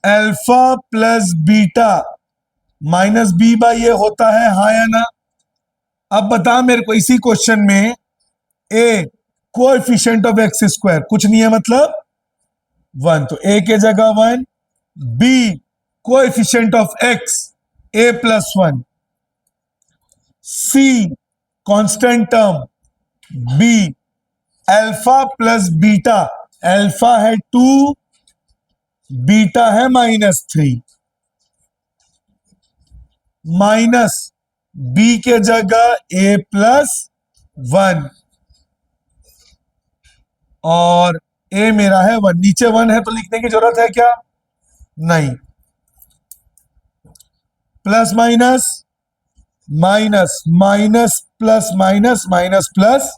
alpha plus beta minus b by a होता है, हाँ या ना। अब बता मेरे को इसी क्वेश्चन में ए कोएफिशिएंट ऑफ एक्स स्क्वायर कुछ नहीं है, मतलब 1, तो ए के जगह 1, b coefficient of x a plus 1, c constant term, b alpha plus beta, alpha है 2, बीटा है -3, माइनस बी के जगह ए प्लस 1 और ए मेरा है 1, नीचे 1 है तो लिखने की जरूरत है क्या, नहीं। Plus minus minus minus plus minus minus plus,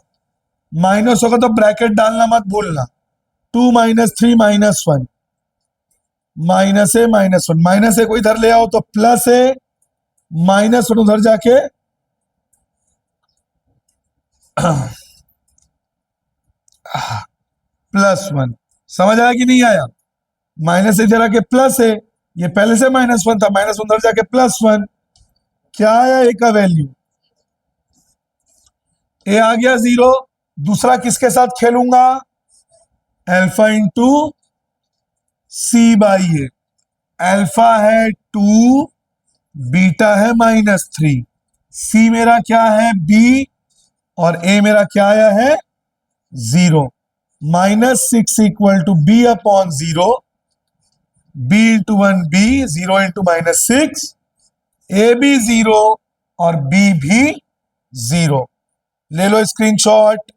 minus होगा तो ब्रैकेट डालना मत भूलना, 2 - 3 -1, माइनस है -1, माइनस है को इधर ले आओ तो प्लस है, -1 उधर जाके +1, समझ आया कि नहीं आया। माइनस इधर आके प्लस है, ये पहले से -1 था, माइनस उधर जाके +1, क्या आया ए का वैल्यू, ए आ गया 0। दूसरा किसके साथ खेलूंगा, alpha into c by a, alpha है 2, बीटा है -3, सी मेरा क्या है बी और ए मेरा क्या आया है 0, -6 equal to b upon 0, b into 1 b, 0 into -6, a भी 0 और b भी 0। ले लो स्क्रीनशॉट।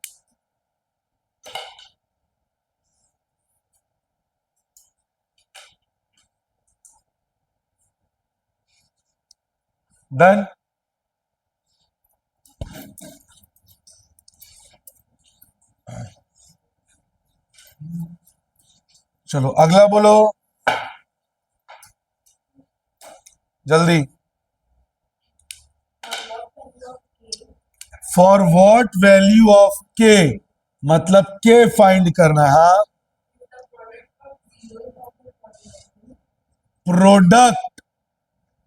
डन। चलो अगला बोलो जल्दी। फॉर व्हाट वैल्यू ऑफ के, मतलब के फाइंड करना है, हाँ। Product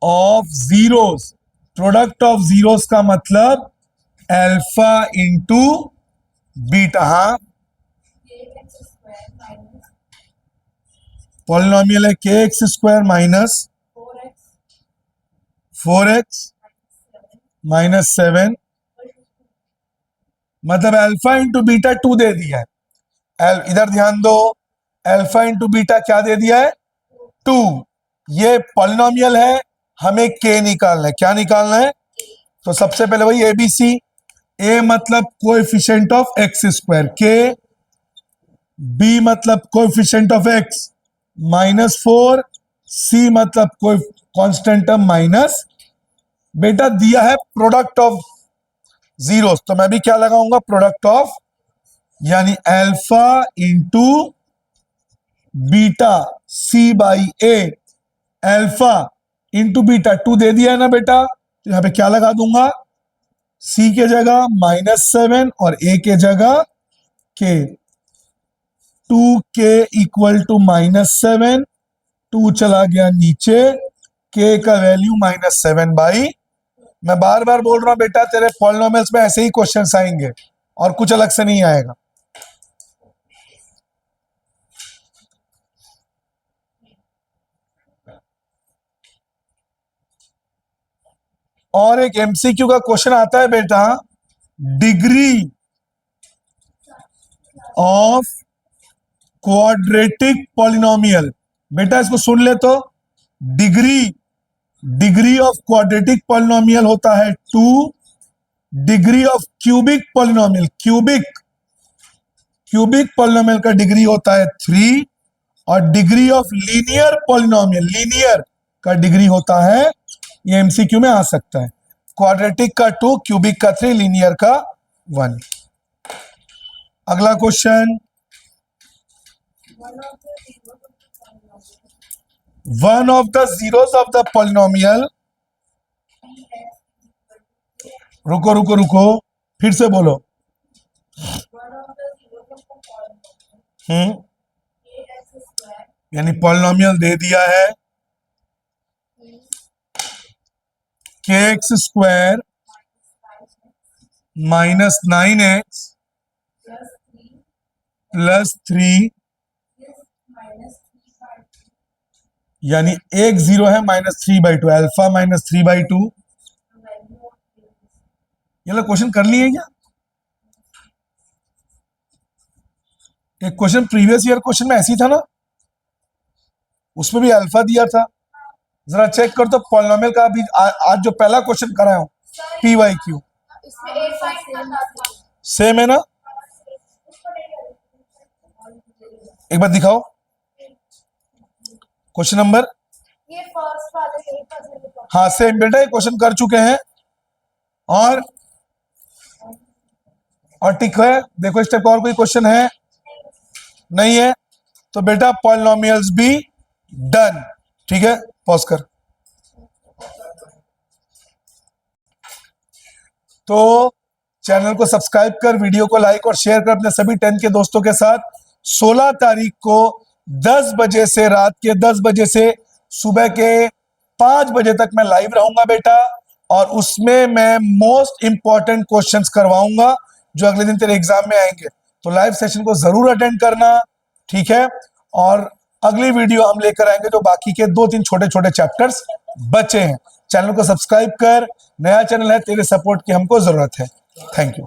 of zeros, product of zeros का मतलब अल्फा इंटू बीटा, हाँ। पॉलिनोमियल है के एक्स स्क्वायर माइनस 4x -7, मतलब अल्फा इंटू बीटा 2 दे दिया है। इधर ध्यान दो, अल्फा इंटू बीटा क्या दे दिया है 2। ये पॉलिनोमियल है, हमें के निकालना है, क्या निकालना है, तो सबसे पहले वही एबीसी, ए मतलब कोएफिशिएंट ऑफ एक्स स्क्वायर के, बी मतलब कोएफिशिएंट ऑफ एक्स -4, सी मतलब कोई कांस्टेंट टर्म माइनस, बेटा दिया है प्रोडक्ट ऑफ जीरोस, तो मैं भी क्या लगाऊंगा प्रोडक्ट ऑफ, यानी alpha into beta c by a, alpha into beta 2 दे दिया है ना बेटा, तो यहां पे क्या लगा दूंगा, सी के जगह -7 और ए के जगह के, 2k इक्वल टू -7, 2 चला गया नीचे, k का वैल्यू -7 बाई, मैं बार बार बोल रहा हूं बेटा तेरे पॉलिनोमियल्स में ऐसे ही क्वेश्चंस आएंगे और कुछ अलग से नहीं आएगा। और एक एमसीक्यू का क्वेश्चन आता है बेटा, डिग्री ऑफ क्वाड्रेटिक पॉलिनोमियल, बेटा इसको सुन ले तो, डिग्री ऑफ क्वाड्रेटिक पॉलिनोमियल होता है 2, degree of cubic polynomial, cubic polynomial का डिग्री होता है 3, और degree of linear polynomial, linear का डिग्री होता है, ये एमसीक्यू में आ सकता है, क्वाड्रेटिक का 2, क्यूबिक का 3, लीनियर का 1। अगला question, one of the zeros of the polynomial, रुको रुको रुको, फिर से बोलो। यानी पॉलिनोमियल दे दिया है के x square minus 9x plus 3, यानी एक जीरो है -3/2, अल्फा -3/2। ये लोग क्वेश्चन कर लिए क्या? एक क्वेश्चन प्रीवियस ईयर क्वेश्चन में ऐसी था ना, उसमें भी अल्फा दिया था। जरा चेक कर तो पॉलिनोमियल का अभी आज जो पहला क्वेश्चन कराया हूं पी वाई क्यू सेम है ना? एक बार दिखाओ क्वेश्चन नंबर। हाँ सेम बेटा, ये क्वेश्चन कर चुके हैं और ठीक है। देखो इस टाइप का और कोई क्वेश्चन है? नहीं है तो बेटा पॉलिनोमियल्स भी डन। ठीक है, पॉज कर। तो चैनल को सब्सक्राइब कर, वीडियो को लाइक और शेयर कर अपने सभी 10 के दोस्तों के साथ। 16 तारीख को 10 बजे से, रात के 10 बजे से सुबह के 5 बजे तक मैं लाइव रहूंगा बेटा, और उसमें मैं मोस्ट इंपॉर्टेंट क्वेश्चंस करवाऊंगा जो अगले दिन तेरे एग्जाम में आएंगे। तो लाइव सेशन को जरूर अटेंड करना, ठीक है? और अगली वीडियो हम लेकर आएंगे जो बाकी के 2-3 छोटे छोटे चैप्टर्स बचे हैं। चैनल को सब्सक्राइब कर, नया चैनल है, तेरे सपोर्ट की हमको जरूरत है। Thank you.